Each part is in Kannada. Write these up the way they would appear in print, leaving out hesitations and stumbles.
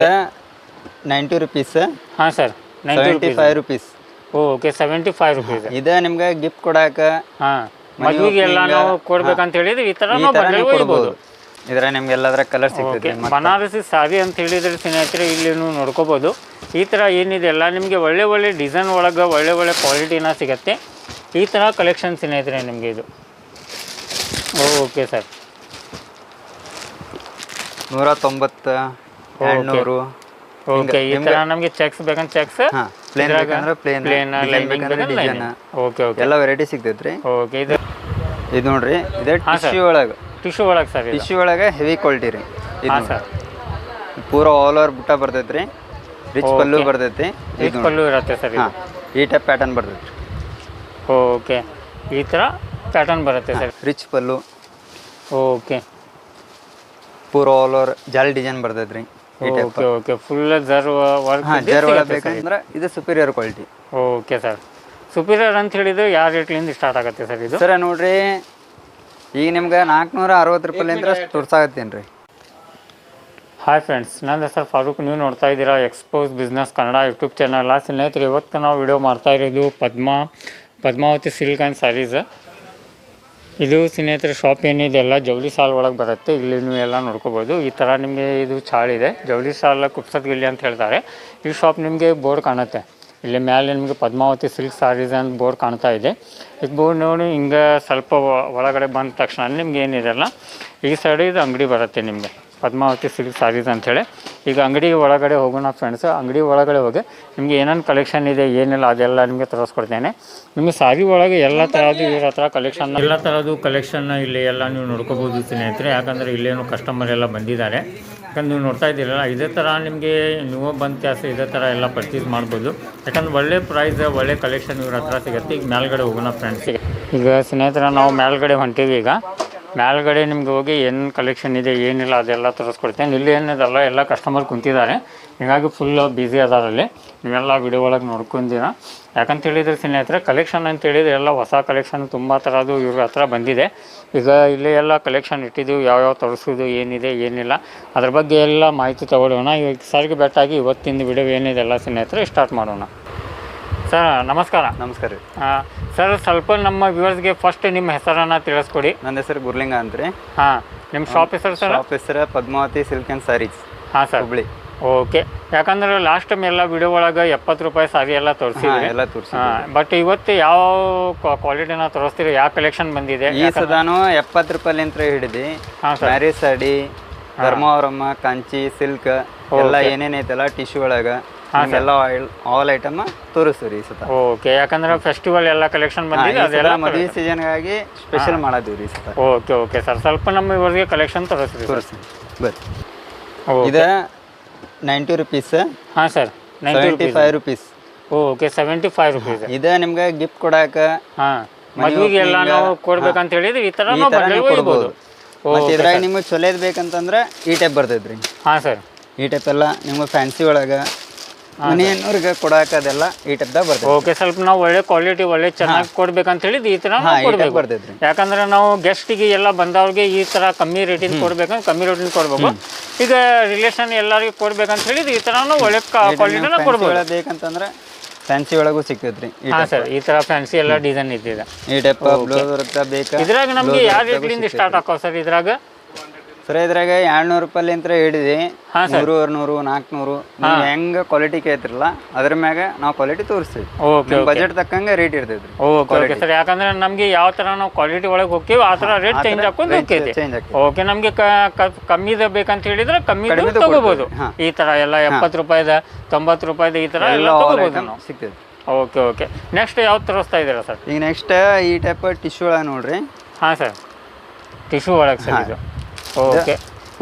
90 rupees. ಹಾಂ ಸರ್ 75 rupees. Okay 75 rupees. ಇದೆ ನಿಮ್ಗೆ ಗಿಫ್ಟ್ ಕೊಡಾಕ ಹಾಂ ಮದುವೆಗೆ ಎಲ್ಲ ನಾವು ಕೊಡ್ಬೇಕಂತ ಹೇಳಿದ್ರೆ ಈ ಥರ ನಾವು ಬಂಡಲ್ ಒಯ್ಬೋದು. ಇದ್ರ ನಿಮ್ಗೆ ಎಲ್ಲದರ ಕಲರ್ ಸಿಗ್ತದೆ. ಬನಾರಸಿ ಸಾರಿ ಅಂತ ಹೇಳಿದ್ರೆ ಸ್ನೇಹಿತರೆ ಇಲ್ಲಿ ನೀವು ನೋಡ್ಕೋಬೋದು. ಈ ಥರ ಏನಿದೆ ಎಲ್ಲ ನಿಮಗೆ ಒಳ್ಳೆ ಒಳ್ಳೆ ಡಿಸೈನ್ ಒಳಗೆ ಒಳ್ಳೆ ಒಳ್ಳೆ ಕ್ವಾಲಿಟಿನ ಸಿಗುತ್ತೆ. ಈ ಥರ ಕಲೆಕ್ಷನ್ ಸ್ನೇಹಿತರೆ ನಿಮಗೆ ಇದು. Okay sir 190 200. ಓಕೆ ಈ ಥರ ನಮಗೆ ಚೆಕ್ಸ್ ಬೇಕಂತ ಚೆಕ್ಸ್, ಪ್ಲೇನ್ ಬೇಕಂದ್ರೆ ಪ್ಲೇನ್, ಡಿಸೈನ್ ಓಕೆ ಓಕೆ ಎಲ್ಲ ವೆರೈಟಿ ಸಿಗ್ತೈತ್ರಿ. ಓಕೆ ಇದು ನೋಡ್ರಿ ಇದೆ ಟಿಶ್ಯೂ ಒಳಗೆ. ಟಿಶ್ಯೂ ಒಳಗೆ ಸರ್ ಟಿಶ್ಯೂ ಒಳಗೆ ಹೆವಿ ಕ್ವಾಲಿಟಿ ರೀ. ಹಾಂ ಸರ್ ಪೂರ ಆಲ್ ಓವರ್ ಬುಟ್ಟ ಬರ್ತೈತ್ರಿ. ರಿಚ್ ಪಲ್ಲು ಬರ್ತೈತಿ. ರಿಚ್ ಪಲ್ಲು ಇರುತ್ತೆ ಸರ್. ಈ ಟೈಪ್ ಪ್ಯಾಟರ್ನ್ ಬರ್ತೈತ್ರಿ. ಓಕೆ ಈ ಥರ ಪ್ಯಾಟರ್ನ್ ಬರುತ್ತೆ ಸರ್. ರಿಚ್ ಪಲ್ಲು. ಓಕೆ ಪೂರ ಆಲ್ ಓವರ್ ಜಾಲಿ ಡಿಸೈನ್ ಬರ್ತೈತ್ರಿ. ಓಕೆ ಓಕೆ ಫುಲ್ ಜರ್ ವರ್ಕ್. ಜರ್ ಒಳಗೆ ಬೇಕಂದ್ರೆ ಇದು superior quality. Okay sir superior ಅಂತ ಹೇಳಿದ್ರೆ ಯಾವ ರೇಟ್ಲಿಂದ ಸ್ಟಾರ್ಟ್ ಆಗುತ್ತೆ ಸರ್ ಇದು? ಸರ್ ನೋಡ್ರಿ ಈಗ ನಿಮ್ಗೆ 460 ರೂಪಾಯಿಲಿಂದ ತೋರ್ಸಾಗತ್ತೇನು ರೀ. ಹಾಯ್ ಫ್ರೆಂಡ್ಸ್, ನನ್ನ ಹೆಸರು ಫಾರೂಕ್. ನೀವು ನೋಡ್ತಾ ಇದ್ದೀರಾ expose business Kannada YouTube channel. ಸ್ನೇಹಿತರೆ ಇವತ್ತು ನಾವು ವಿಡಿಯೋ ಮಾಡ್ತಾ ಇರೋದು ಪದ್ಮಾವತಿ ಸಿಲ್ಕ್ ಆ್ಯಂಡ್ ಸ್ಯಾರೀಸ್. ಇದು ಸ್ನೇಹಿತರೆ ಶಾಪ್ ಏನಿದೆ ಎಲ್ಲ ಜವಳಿ ಸಾಲ್ ಒಳಗೆ ಬರುತ್ತೆ. ಇಲ್ಲಿ ನೀವು ಎಲ್ಲ ನೋಡ್ಕೋಬೋದು. ಈ ಥರ ನಿಮಗೆ ಇದು ಚಾಳಿದೆ ಜವಳಿ ಸಾಲ ಕುಪ್ಸತ್ ಗಿಲ್ಲಿ ಅಂತ ಹೇಳ್ತಾರೆ. ಈ ಶಾಪ್ ನಿಮಗೆ ಬೋರ್ಡ್ ಕಾಣುತ್ತೆ ಇಲ್ಲಿ ಮೇಲೆ ನಿಮಗೆ ಪದ್ಮಾವತಿ ಸಿಲ್ಕ್ ಸ್ಯಾರೀಸ್ ಅಂತ ಬೋರ್ಡ್ ಕಾಣ್ತಾ ಇದೆ. ಈಗ ಬೋರ್ಡ್ ನೋಡಿ ಹಿಂಗೆ ಸ್ವಲ್ಪ ಒಳಗಡೆ ಬಂದ ತಕ್ಷಣ ನಿಮ್ಗೆ ಏನಿದೆಲ್ಲ ಈ ಸೈಡ್ ಇದು ಅಂಗಡಿ ಬರುತ್ತೆ ನಿಮಗೆ ಪದ್ಮಾವತಿ ಸಿಲ್ಕ್ ಸ್ಯಾರೀಸ್ ಅಂಥೇಳಿ. ಈಗ ಅಂಗಡಿ ಒಳಗಡೆ ಹೋಗೋಣ ಫ್ರೆಂಡ್ಸ್. ಅಂಗಡಿ ಒಳಗಡೆ ಹೋಗಿ ನಿಮಗೆ ಏನೇನು ಕಲೆಕ್ಷನ್ ಇದೆ ಏನಿಲ್ಲ ಅದೆಲ್ಲ ನಿಮಗೆ ತೋರಿಸ್ಕೊಡ್ತೇನೆ. ನಿಮಗೆ ಸಾರಿ ಒಳಗೆ ಎಲ್ಲ ಥರದ್ದು ಇವ್ರ ಹತ್ರ ಎಲ್ಲ ಥರದ್ದು ಕಲೆಕ್ಷನ್ನ ಇಲ್ಲಿ ಎಲ್ಲ ನೀವು ನೋಡ್ಕೋಬೋದು ಸ್ನೇಹಿತರೆ. ಯಾಕಂದರೆ ಇಲ್ಲೇನು ಕಸ್ಟಮರ್ ಎಲ್ಲ ಬಂದಿದ್ದಾರೆ. ಯಾಕಂದ್ರೆ ನೀವು ನೋಡ್ತಾ ಇದ್ದೀರಲ್ಲ ಇದೇ ಥರ ನಿಮಗೆ ನೀವು ಬಂದ ಕ್ಯಾಸ್ ಇದೇ ಥರ ಎಲ್ಲ ಪರ್ಚೇಸ್ ಮಾಡ್ಬೋದು. ಯಾಕಂದ್ರೆ ಒಳ್ಳೆ ಪ್ರೈಸ್ ಒಳ್ಳೆ ಕಲೆಕ್ಷನ್ ಇವ್ರ ಹತ್ರ ಸಿಗುತ್ತೆ. ಈಗ ಮೇಲ್ಗಡೆ ಹೋಗೋಣ ಫ್ರೆಂಡ್ಸಿಗೆ. ಈಗ ಸ್ನೇಹಿತರೆ ನಾವು ಮೇಲ್ಗಡೆ ಹೊಂಟೀವಿ. ಈಗ ಮೇಲ್ಗಡೆ ನಿಮ್ಗೆ ಹೋಗಿ ಏನು ಕಲೆಕ್ಷನ್ ಇದೆ ಏನಿಲ್ಲ ಅದೆಲ್ಲ ತೋರಿಸ್ಕೊಡ್ತೇನೆ. ಇಲ್ಲಿ ಏನಿದಲ್ಲ ಎಲ್ಲ ಕಸ್ಟಮರ್ ಕುಂತಿದ್ದಾರೆ, ಹೀಗಾಗಿ ಫುಲ್ ಬ್ಯುಸಿ ಅದಾರಲ್ಲಿ. ನೀವೆಲ್ಲ ವಿಡಿಯೋ ಒಳಗೆ ನೋಡ್ಕೊಂತೀರ. ಯಾಕಂತ ಹೇಳಿದರೆ ಸ್ನೇಹಿತರೆ ಕಲೆಕ್ಷನ್ ಅಂತ ಹೇಳಿದರೆ ಎಲ್ಲ ಹೊಸ ಕಲೆಕ್ಷನ್ ತುಂಬ ಥರದ್ದು ಇವ್ರ ಹತ್ರ ಬಂದಿದೆ. ಈಗ ಇಲ್ಲಿ ಎಲ್ಲ ಕಲೆಕ್ಷನ್ ಇಟ್ಟಿದ್ದೀವಿ, ಯಾವ್ಯಾವ ತೋರಿಸೋದು ಏನಿದೆ ಏನಿಲ್ಲ ಅದ್ರ ಬಗ್ಗೆ ಎಲ್ಲ ಮಾಹಿತಿ ತೊಗೊಳ್ಳೋಣ. ಈಗ ಸರ್ಗೆ ಬೆಟ್ಟಾಗಿ ಇವತ್ತಿನ ವಿಡಿಯೋ ಏನಿದೆ ಎಲ್ಲ ಸ್ನೇಹಿತರೆ ಸ್ಟಾರ್ಟ್ ಮಾಡೋಣ. ಸರ್ ನಮಸ್ಕಾರ. ನಮಸ್ಕಾರ ರೀ. ಸರ್ ಸ್ವಲ್ಪ ನಮ್ಮ ವ್ಯೂವರ್ಸ್ಗೆ ಫಸ್ಟ್ ನಿಮ್ಮ ಹೆಸರನ್ನು ತಿಳಿಸ್ಕೊಡಿ. ನನ್ನ ಹೆಸರು ಗುರ್ಲಿಂಗ ಅಂತ್ರಿ. ಹಾಂ ನಿಮ್ಮ ಶಾಪ್ ಹೆಸರು ಸರ್? ಶಾಪ್ ಹೆಸರು ಪದ್ಮಾವತಿ ಸಿಲ್ಕ್ ಆ್ಯಂಡ್ ಸ್ಯಾರೀಸ್. ಹಾಂ ಸರ್ ಹುಬ್ಳಿ. ಓಕೆ. ಯಾಕಂದ್ರೆ ಲಾಸ್ಟ್ ಟೈಮ್ ಎಲ್ಲ ವಿಡಿಯೋ ಒಳಗೆ 70 ರೂಪಾಯಿ ಸಾರಿ ಎಲ್ಲ ತೋರಿಸಿದ್ರಿ. ಎಲ್ಲ ತೋರಿಸಿ. ಬಟ್ ಇವತ್ತು ಯಾವ ಕ್ವಾಲಿಟಿನ ತೋರಿಸ್ತೀರಿ, ಯಾವ ಕಲೆಕ್ಷನ್ ಬಂದಿದೆ? ಈ ಸದಾನು 70 ರೂಪಾಯಿಲಿಂತ ಹಿಡಿದು ಮ್ಯಾರೇಜ್ ಸಾಡಿ, ಧರ್ಮಾವರಮ್ಮ, ಕಾಂಚಿ, ಸಿಲ್ಕ್ ಎಲ್ಲ ಏನೇನೈತಲ್ಲ ಟಿಶ್ಯೂ ಒಳಗೆ ಎಲ್ಲ ಆಲ್ ಐಟಮ್ ತೋರಿಸ್ತೀವಿ ಈ ಸತ. ಓಕೆ. ಯಾಕಂದ್ರೆ ಫೆಸ್ಟಿವಲ್ ಎಲ್ಲ ಕಲೆಕ್ಷನ್ ಬಂದಿದೆ, ಅದೆಲ್ಲ ಮದುವೆ ಸೀಸನ್ಗಾಗಿ ಸ್ಪೆಷಲ್ ಮಾಡೋದಿವಿ ಈ ಸತ. ಓಕೆ ಓಕೆ ಸರ್ ಸ್ವಲ್ಪ ನಮ್ಮ ಇವರಿಗೆ ಕಲೆಕ್ಷನ್ ತೋರಿಸ್ತೀವಿ. ಬರ್ರಿ. ಇದು 90 rupees. ಹಾಂ ಸರ್ 75 rupees. Okay 75 rupees. ಇದೆ ನಿಮ್ಗೆ ಗಿಫ್ಟ್ ಕೊಡಾಕ ಮದುವೆಗೆ ಎಲ್ಲ ನಾವು ಕೊಡ್ಬೇಕಂತ ಹೇಳಿದ್ರೆ ಈ ಥರ ನಾವು ಬಂಡಲ್ ಒಯ್ಬೋದು. ಮತ್ತೆ ಇದ್ರಾಗ ನಿಮಗೆ ಚೊಲೇದ್ ಬೇಕಂತಂದ್ರೆ ಈ ಟೈಪ್ ಬರ್ತೈತ್ರಿ. ಹಾಂ ಸರ್ ಈ ಟೈಪ್ ಎಲ್ಲ ನಿಮ್ಗೆ ಫ್ಯಾನ್ಸಿ ಒಳಗೆ ಮನೆಯವ್ರಿಗೆ ಕೊಡಾಕ ಅದೆಲ್ಲ ಈ ಟೈಪ್ದಾಗ ಬರ್ತೈತೆ. ಓಕೆ. ಸ್ವಲ್ಪ ನಾವು ಒಳ್ಳೆ ಕ್ವಾಲಿಟಿ ಒಳ್ಳೆ ಚೆನ್ನಾಗಿ ಕೊಡ್ಬೇಕಂತ ಹೇಳಿದ್ ಈ ಥರ ಕೊಡ್ಬೇಕು. ಬರ್ತೈತ್ರಿ. ಯಾಕಂದ್ರೆ ನಾವು ಗೆಸ್ಟಿಗೆ ಎಲ್ಲ ಬಂದವ್ರಿಗೆ ಈ ಥರ ಕಮ್ಮಿ ರೇಟಿನ ಕೊಡ್ಬೇಕಂದ್ರೆ ಕಮ್ಮಿ ರೇಟಿನ ಕೊಡ್ಬೇಕು. ಈಗ ರಿಲೇಷನ್ ಎಲ್ಲರಿಗೂ ಕೊಡ್ಬೇಕಂತ ಹೇಳಿದ್ ಈ ಥರ ನಾವು ಒಳ್ಳೆ ಕ್ವಾಲಿಟಿನ ಕೊಡ್ಬೋದು. ಬೇಕಂತಂದ್ರೆ ಫ್ಯಾನ್ಸಿ ಒಳಗೂ ಸಿಗ್ತೈತ್ರಿ. ಹಾಂ ಸರ್ ಈ ಥರ ಫ್ಯಾನ್ಸಿ ಎಲ್ಲ ಡಿಸೈನ್ ಇದ್ದಿದೆ ಈ ಟೈಪ್ ಬೇಕಾ. ಇದ್ರಾಗ ನಮ್ಗೆ ಯಾವ ರೇಟ್ಲಿಂದ ಸ್ಟಾರ್ಟ್ ಆಕಾವ ಸರ್? ಇದ್ರಾಗ ಸರ್ ಇದ್ರಾಗ 200 ರೂಪಾಯಿಲಿಂತ ಹಿಡಿದು 100, 200, 400 ನೀವು ಹೆಂಗೆ ಕ್ವಾಲಿಟಿ ಕೇಳ್ತಿರಲ್ಲ ಅದ್ರ ಮ್ಯಾಗ ನಾವು ಕ್ವಾಲಿಟಿ ತೋರಿಸ್ತೀವಿ. ಓಕೆ. ಬಜೆಟ್ ತಕ್ಕಂಗೆ ರೇಟ್ ಇರ್ತೈತ್ರಿ. Okay okay sir. ಯಾಕಂದ್ರೆ ನಮ್ಗೆ ಯಾವ ಥರ ನಾವು ಕ್ವಾಲಿಟಿ ಒಳಗೆ ಹೋಗ್ತೀವಿ ಆ ಥರ ರೇಟ್ ಚೇಂಜ್ ಹಾಕೊಂಡು ಹೋಗ್ತೈತಿ. ಓಕೆ. ನಮಗೆ ಕಮ್ಮಿದ ಬೇಕಂತ ಹೇಳಿದ್ರೆ ಕಮ್ಮಿ ತಗೋಬೋದು. ಈ ಥರ ಎಲ್ಲ 70 ರೂಪಾಯಿದ 90 ರೂಪಾಯಿದ ಈ ಥರ ಎಲ್ಲ ತಗೋಬೋದು ನಾವು. ಸಿಗ್ತೈತಿ. Okay okay. ನೆಕ್ಸ್ಟ್ ಯಾವ್ದು ತೋರಿಸ್ತಾ ಇದ್ದೀರಾ ಸರ್? ಈಗ ನೆಕ್ಸ್ಟ್ ಈ ಟೈಪ್ ಟಿಶ್ಯೂ ಒಳಗೆ ನೋಡ್ರಿ. ಹಾಂ ಸರ್ ಟಿಶ್ಯೂ ಒಳಗೆ ಸರ್ ಇದು. ಓಕೆ.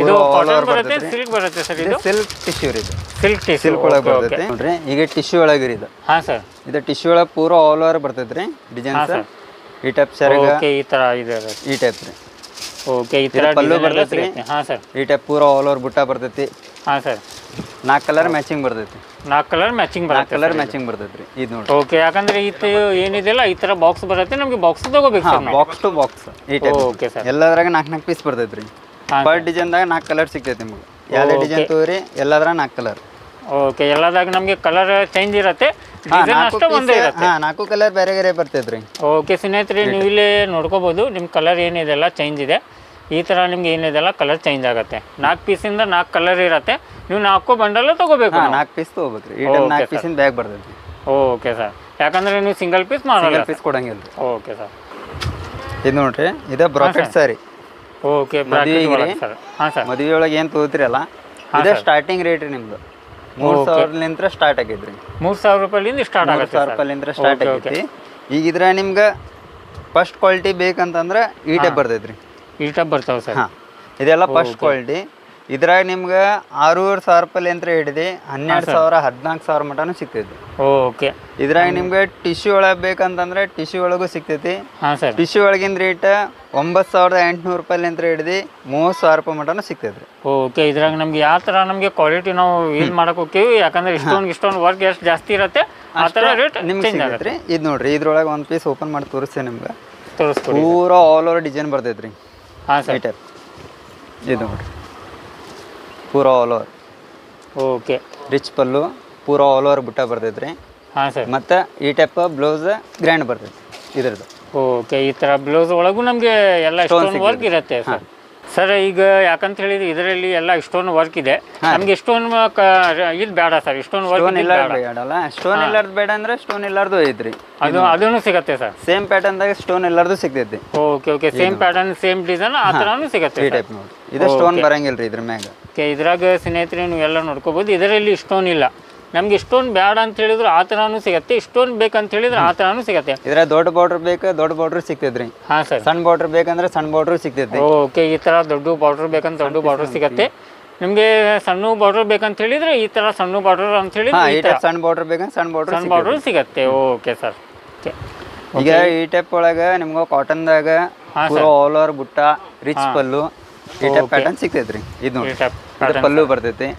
ಇದು ಕಾಟನ್ ಬರುತ್ತೆ ಸಿಲ್ಕ್ ಬರುತ್ತೆ ಸರ್? ಇದು ಸಿಲ್ಕ್ ಟಿಶ್ಯೂ ರೀ. ಇದು ಸಿಲ್ಕ್ ಒಳಗೆ ಬರ್ತೈತಿ ನೋಡ್ರಿ. ಈಗ ಟಿಶ್ಯೂ ಒಳಗೆ ರೀ ಇದು. ಹಾಂ ಸರ್ ಇದು ಟಿಶ್ಯೂ ಒಳಗೆ ಪೂರ ಆಲ್ ಓವರ್ ಬರ್ತೈತ್ರಿ ಡಿಸೈನ್ಸ್. ಈ ಟೈಪ್ ಸರ್ ಓಕೆ ಈ ಥರ ಇದೆ ಈ ಟೈಪ್ ರೀ. ಓಕೆ. ಈ ಥರ ಪಲ್ಲು ಬರ್ತೈತಿ. ಹಾಂ ಸರ್ ಈ ಟೈಪ್ ಪೂರ ಆಲ್ ಓವರ್ ಬುಟ್ಟ ಬರ್ತೈತಿ. ಹಾಂ ಸರ್ 4 ಕಲರ್ ಮ್ಯಾಚಿಂಗ್ ಬರ್ತೈತಿ. 4 ಕಲರ್ ಮ್ಯಾಚಿಂಗ್ ಬರುತ್ತೆ. 4 ಕಲರ್ ಮ್ಯಾಚಿಂಗ್ ಬರ್ತೈತ್ರಿ ಇದು ನೋಡಿ. ಓಕೆ. ಯಾಕಂದ್ರೆ ಇದು ಏನಿದೆಲ್ಲ ಈ ಥರ ಬಾಕ್ಸ್ ಬರುತ್ತೆ, ನಮಗೆ ಬಾಕ್ಸ್ ತಗೋಬೇಕು ಸರ್. ಬಾಕ್ಸ್ ಟು ಬಾಕ್ಸ್ ಈ ಟೈಪ್. Okay sir. ಎಲ್ಲದ್ರಾಗ 4 ಪೀಸ್ ಬರ್ತೈತ್ರಿ. ಪರ್ ಡಿಸೈನ್ದಾಗ 4 ಕಲರ್ ಸಿಗ್ತೈತಿ ನಿಮ್ಗೆ. ಯಾವುದೇ ಡಿಸೈನ್ ತಗೋರಿ ಎಲ್ಲದ್ರ 4 ಕಲರ್. ಓಕೆ, ಎಲ್ಲದಾಗ ನಮಗೆ ಕಲರ್ ಚೇಂಜ್ ಇರುತ್ತೆ, ಡಿಸೈನ್ ಅಷ್ಟೇ ಒಂದೇ ಇರುತ್ತೆ. 4 ಕಲರ್ ಬೇರೆ ಬೇರೆ ಬರ್ತೈತ್ರಿ. ಓಕೆ ಸ್ನೇಹಿತರೆ, ನೀವು ಇಲ್ಲಿ ನೋಡ್ಕೋಬೋದು ನಿಮ್ಮ ಕಲರ್ ಏನಿದೆಲ್ಲ ಚೇಂಜ್ ಇದೆ. ಈ ಥರ ನಿಮ್ಗೆ ಏನಿದೆಲ್ಲ ಕಲರ್ ಚೇಂಜ್ ಆಗುತ್ತೆ. 4 ಪೀಸಿಂದ 4 ಕಲರ್ ಇರುತ್ತೆ. ನೀವು 4 ಬಂಡಲ್ ತೊಗೋಬೇಕು. 4 ಪೀಸ್ ತೊಗೋಬೇಕ್ರಿ. ಈ ಟೈಮ್ 4 ಪೀಸಿಂದ ಬ್ಯಾಗ್ ಬರ್ತೈತಿ. ಓಕೆ ಸರ್, ಯಾಕಂದ್ರೆ ನೀವು ಸಿಂಗಲ್ ಪೀಸ್ ಮಾಡಲ್ಲ, ಪೀಸ್ ಕೊಡಂಗಿಲ್ಲ. Okay sir. ಇದು ನೋಡ್ರಿ, ಇದು ಬ್ರಾಕೆಟ್ ಸಾರಿ. ಓಕೆ, ಬ್ರಾಕೆಟ್ ಸರ್. ಹಾಂ ಸರ್, ಮದುವೆ ಒಳಗೆ ಏನು ತಗೋತಿರಲ್ಲ, ಇದು ಸ್ಟಾರ್ಟಿಂಗ್ ರೇಟ್ ರೀ ನಿಮ್ದು 3000 ಸ್ಟಾರ್ಟ್ ಆಗೈತ್ರಿ. 3000 ರೂಪಾಯಿಲಿಂದ ಸ್ಟಾರ್ಟ್ ಆಗುತ್ತೆ. 3000 ರೂಪಾಯಿಲಿಂದ ಸ್ಟಾರ್ಟ್ ಆಗೈತಿ. ಈಗ ಇದ್ರ ನಿಮ್ಗೆ ಫಸ್ಟ್ ಕ್ವಾಲಿಟಿ ಬೇಕಂತಂದ್ರೆ ಈ ಟೈಪ್ ಬರ್ತೈತ್ರಿ. ಈ ಟೈಪ್ ಬರ್ತಾವೆ ಸರ್. ಹಾಂ, ಇದೆಲ್ಲ ಫಸ್ಟ್ ಕ್ವಾಲಿಟಿ. ಇದ್ರಾಗ ನಿಮ್ಗೆ 6000 ರೂಪಾಯಿಲಿಂದ ಹಿಡಿದು 12000 14000 ಮಟನೂ ಸಿಗ್ತೈತಿ. ಓಕೆ, ಇದ್ರಾಗ ನಿಮ್ಗೆ ಟಿಶ್ಯೂ ಒಳಗೆ ಬೇಕಂತಂದ್ರೆ ಟಿಶ್ಯೂ ಒಳಗೂ ಸಿಗ್ತೈತಿ. ಹಾಂ ಸರ್. ಟಿಶ್ಯೂ ಒಳಗಿನ ರೇಟ್ 9800 ರೂಪಾಯಿಲಿಂದ ಹಿಡಿದು 30,000 ರೂಪಾಯಿ ಮಟನೂ ಸಿಗ್ತೈತ್ರಿ. ಓಕೆ, ಇದ್ರಾಗ ನಮ್ಗೆ ಯಾವ ಥರ ನಮಗೆ ಕ್ವಾಲಿಟಿ ನಾವು ಯೂಸ್ ಮಾಡಕ್ಕೆ ಹೋಗ್ತೀವಿ, ಯಾಕಂದ್ರೆ ಇಷ್ಟೊಂದು ವರ್ಕ್ ಎಷ್ಟು ಜಾಸ್ತಿ ಇರುತ್ತೆ ಆ ಥರ ರೇಟ್ ನಿಮ್ಗೆ ಸಿಗತ್ತೆ. ಇದು ನೋಡ್ರಿ, ಇದ್ರೊಳಗೆ ಒಂದು ಪೀಸ್ ಓಪನ್ ಮಾಡಿ ತೋರಿಸ್ತೇನೆ ನಿಮ್ಗೆ. ತೋರಿಸ್ಕೊಡಿ. ಪೂರಾ ಆಲ್ ಓವರ್ ಡಿಸೈನ್ ಬರ್ತೈತ್ರಿ. ಹಾಂ ಸರ್. ಈ ಟೈಪ್ ಇದು ನೋಡ್ರಿ, ಪೂರಾ ಆಲ್ ಓವರ್. ಓಕೆ, ರಿಚ್ ಪಲ್ಲು, ಪೂರಾ ಆಲ್ ಓವರ್ ಬುಟ್ಟ ಬರ್ತೈತ್ರಿ. ಹಾಂ ಸರ್. ಮತ್ತು ಈ ಟೈಪ್ ಬ್ಲೌಸ್ ಗ್ರ್ಯಾಂಡ್ ಬರ್ತೈತಿ ಇದ್ರದ್ದು. ಓಕೆ, ಈ ಥರ ಬ್ಲೌಸ್ ಒಳಗೂ ನಮಗೆ ಎಲ್ಲ ಇಷ್ಟೊಂದು ವರ್ಕ್ ಇರುತ್ತೆ ಸರ್. ಸರ್, ಈಗ ಯಾಕಂತ ಹೇಳಿದ್ರೆ ಇದರಲ್ಲಿ ಎಲ್ಲ ಇಷ್ಟೊಂದು ವರ್ಕ್ ಇದೆ, ನಮ್ಗೆ ಇಷ್ಟೊಂದು ಇದು ಬೇಡ ಸರ್. ಇಷ್ಟೊಂದು ವರ್ಕ್ ಬೇಡಲ್ಲ. ಸ್ಟೋನ್ ಇಲ್ಲಾರ್ದು ಬೇಡ ಅಂದ್ರೆ ಸ್ಟೋನ್ ಇಲ್ಲಾರ್ದು ಐತ್ರಿ. ಅದೂ ಸಿಗತ್ತೆ ಸರ್. ಸೇಮ್ ಪ್ಯಾಟರ್ನ್ದಾಗ ಸ್ಟೋನ್ ಇಲ್ಲಾರ್ದು ಸಿಗ್ತೈತಿ. Okay okay, same pattern same design ಆ ಥರನೂ ಸಿಗತ್ತೆ. ಈ ಟೈಪ್ ನೋಡಿ, ಇದು ಸ್ಟೋನ್ ಬರಂಗಿಲ್ರಿ ಇದ್ರ ಮ್ಯಾಗ. ಓಕೆ, ಇದ್ರಾಗ ಸ್ನೇಹಿತರೆ ನೀವು ಎಲ್ಲ ನೋಡ್ಕೋಬೋದು. ಇದರಲ್ಲಿ ಇಷ್ಟೊಂದು ಇಲ್ಲ, ನಮ್ಗೆ ಇಷ್ಟೊಂದು ಬೇಡ ಅಂತ ಹೇಳಿದ್ರು ಆ ಥರನೂ ಸಿಗತ್ತೆ, ಇಷ್ಟೊಂದು ಬೇಕಂತ ಹೇಳಿದ್ರೆ ಆ ಥರನೂ ಸಿಗತ್ತೆ. ಇದ್ರ ದೊಡ್ಡ ಬಾರ್ಡರ್ ಬೇಕು, ದೊಡ್ಡ ಬಾರ್ಡರ್ ಸಿಗ್ತೈತ್ರಿ. ಹಾಂ ಸರ್. ಸಣ್ಣ ಬಾರ್ಡರ್ ಬೇಕಂದ್ರೆ ಸಣ್ಣ ಬಾರ್ಡರ್ ಸಿಗ್ತೈತಿ. ಓಕೆ, ಈ ಥರ ದೊಡ್ಡ ಬಾರ್ಡರ್ ಬೇಕಂತ ದೊಡ್ಡ ಬಾರ್ಡರ್ ಸಿಗತ್ತೆ. ನಿಮಗೆ ಸಣ್ಣ ಬಾರ್ಡರ್ ಬೇಕಂತ ಹೇಳಿದ್ರೆ ಈ ಥರ ಸಣ್ಣ ಬಾರ್ಡರ್ ಅಂತ ಹೇಳಿದ್ರೆ ಸಣ್ಣ ಬಾರ್ಡರ್ ಬೇಕಂದ್ರೆ ಸಣ್ಣ ಬಾರ್ಡರ್ ಸಿಗತ್ತೆ. Okay sir. ಓಕೆ, ಈಗ ಈ ಟೈಪ್ ಒಳಗೆ ನಿಮ್ಗೆ ಕಾಟನ್ದಾಗ ಪೂರಾ ಆಲ್ ಓವರ್ ಬುಟ್ಟ, ರಿಚ್ ಪಲ್ಲು, ಈ ಟೈಪ್ ಪ್ಯಾಟರ್ನ್ ಸಿಗ್ತೈತ್ರಿ. ಇದು ನೋಡಿ, ಇದು ಪಲ್ಲು ಬರ್ತೈತಿ.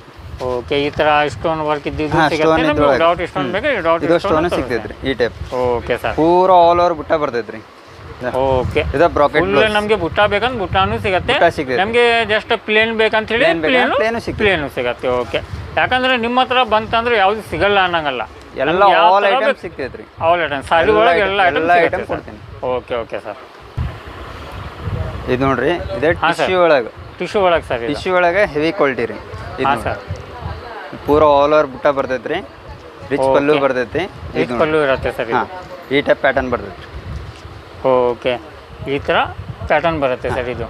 ಓಕೆ, ಈ ತರ ಸ್ಟೋನ್ ವರ್ಕ್ ಇದ್ದಿದ್ದು ಸಿಗುತ್ತೆ ನಮಗೆ. ಡಾಟ್ ಸ್ಟೋನ್ ಬೇಕು, ಡಾಟ್ ಸ್ಟೋನ್ ಸಿಗ್ತೈತ್ರಿ ಈ ಟೈಪ್. Okay sir. ಪೂರಾ ಆಲ್ ಓವರ್ ಬುಟ್ಟ ಬರ್ತೈತ್ರಿ. ಓಕೆ, ಇದು ಬ್ರಾಕೆಟ್ ಫುಲ್ ನಮಗೆ ಬುಟ್ಟ ಬೇಕಂದ್ರೆ ಬುಟ್ಟಾನು ಸಿಗುತ್ತೆ, ನಮಗೆ ಜಸ್ಟ್ ಪ್ಲೇನ್ ಬೇಕಂತ ಹೇಳಿ ಪ್ಲೇನು ಸಿಗತ್ತೆ. ಓಕೆ, ಯಾಕಂದ್ರೆ ನಿಮ್ಮ ಹತ್ರ ಬಂತಂದ್ರೆ ಯಾವ್ದು ಸಿಗಲ್ಲ ಅನ್ನಂಗಲ್ಲ, ಎಲ್ಲ ಆಲ್ ಐಟಮ್ ಸಿಗ್ತೈತ್ರಿ. ಆಲ್ ಐಟಮ್ ಸಾರಿ ಒಳಗೆ ಎಲ್ಲ ಐಟಮ್ ಕೊಡ್ತೀನಿ. Okay okay sir. ಇದು ನೋಡ್ರಿ, ಇದು ಟಿಶ್ಯೂ ಒಳಗೆ. ಟಿಶ್ಯೂ ಒಳಗೆ ಸರ್. ಟಿಶ್ಯೂ ಒಳಗೆ ಹೆವಿ ಕ್ವಾಲಿಟಿ ರೀ. ಹಾಂ ಸರ್. ಪೂರಾ ಆಲ್ ಓವರ್ ಬುಟ್ಟ ಬರ್ತೈತ್ರಿ. ರಿಚ್ ಪಲ್ಲು ಬರ್ತೈತಿ. ರಿಚ್ ಪಲ್ಲು ಇರುತ್ತೆ ಸರ್. ಈ ಟೈಪ್ ಪ್ಯಾಟರ್ನ್ ಬರ್ತೈತ್ರಿ. ಓಕೆ, ಈ ಥರ ಪ್ಯಾಟರ್ನ್ ಬರುತ್ತೆ ಸರ್ ಇದು.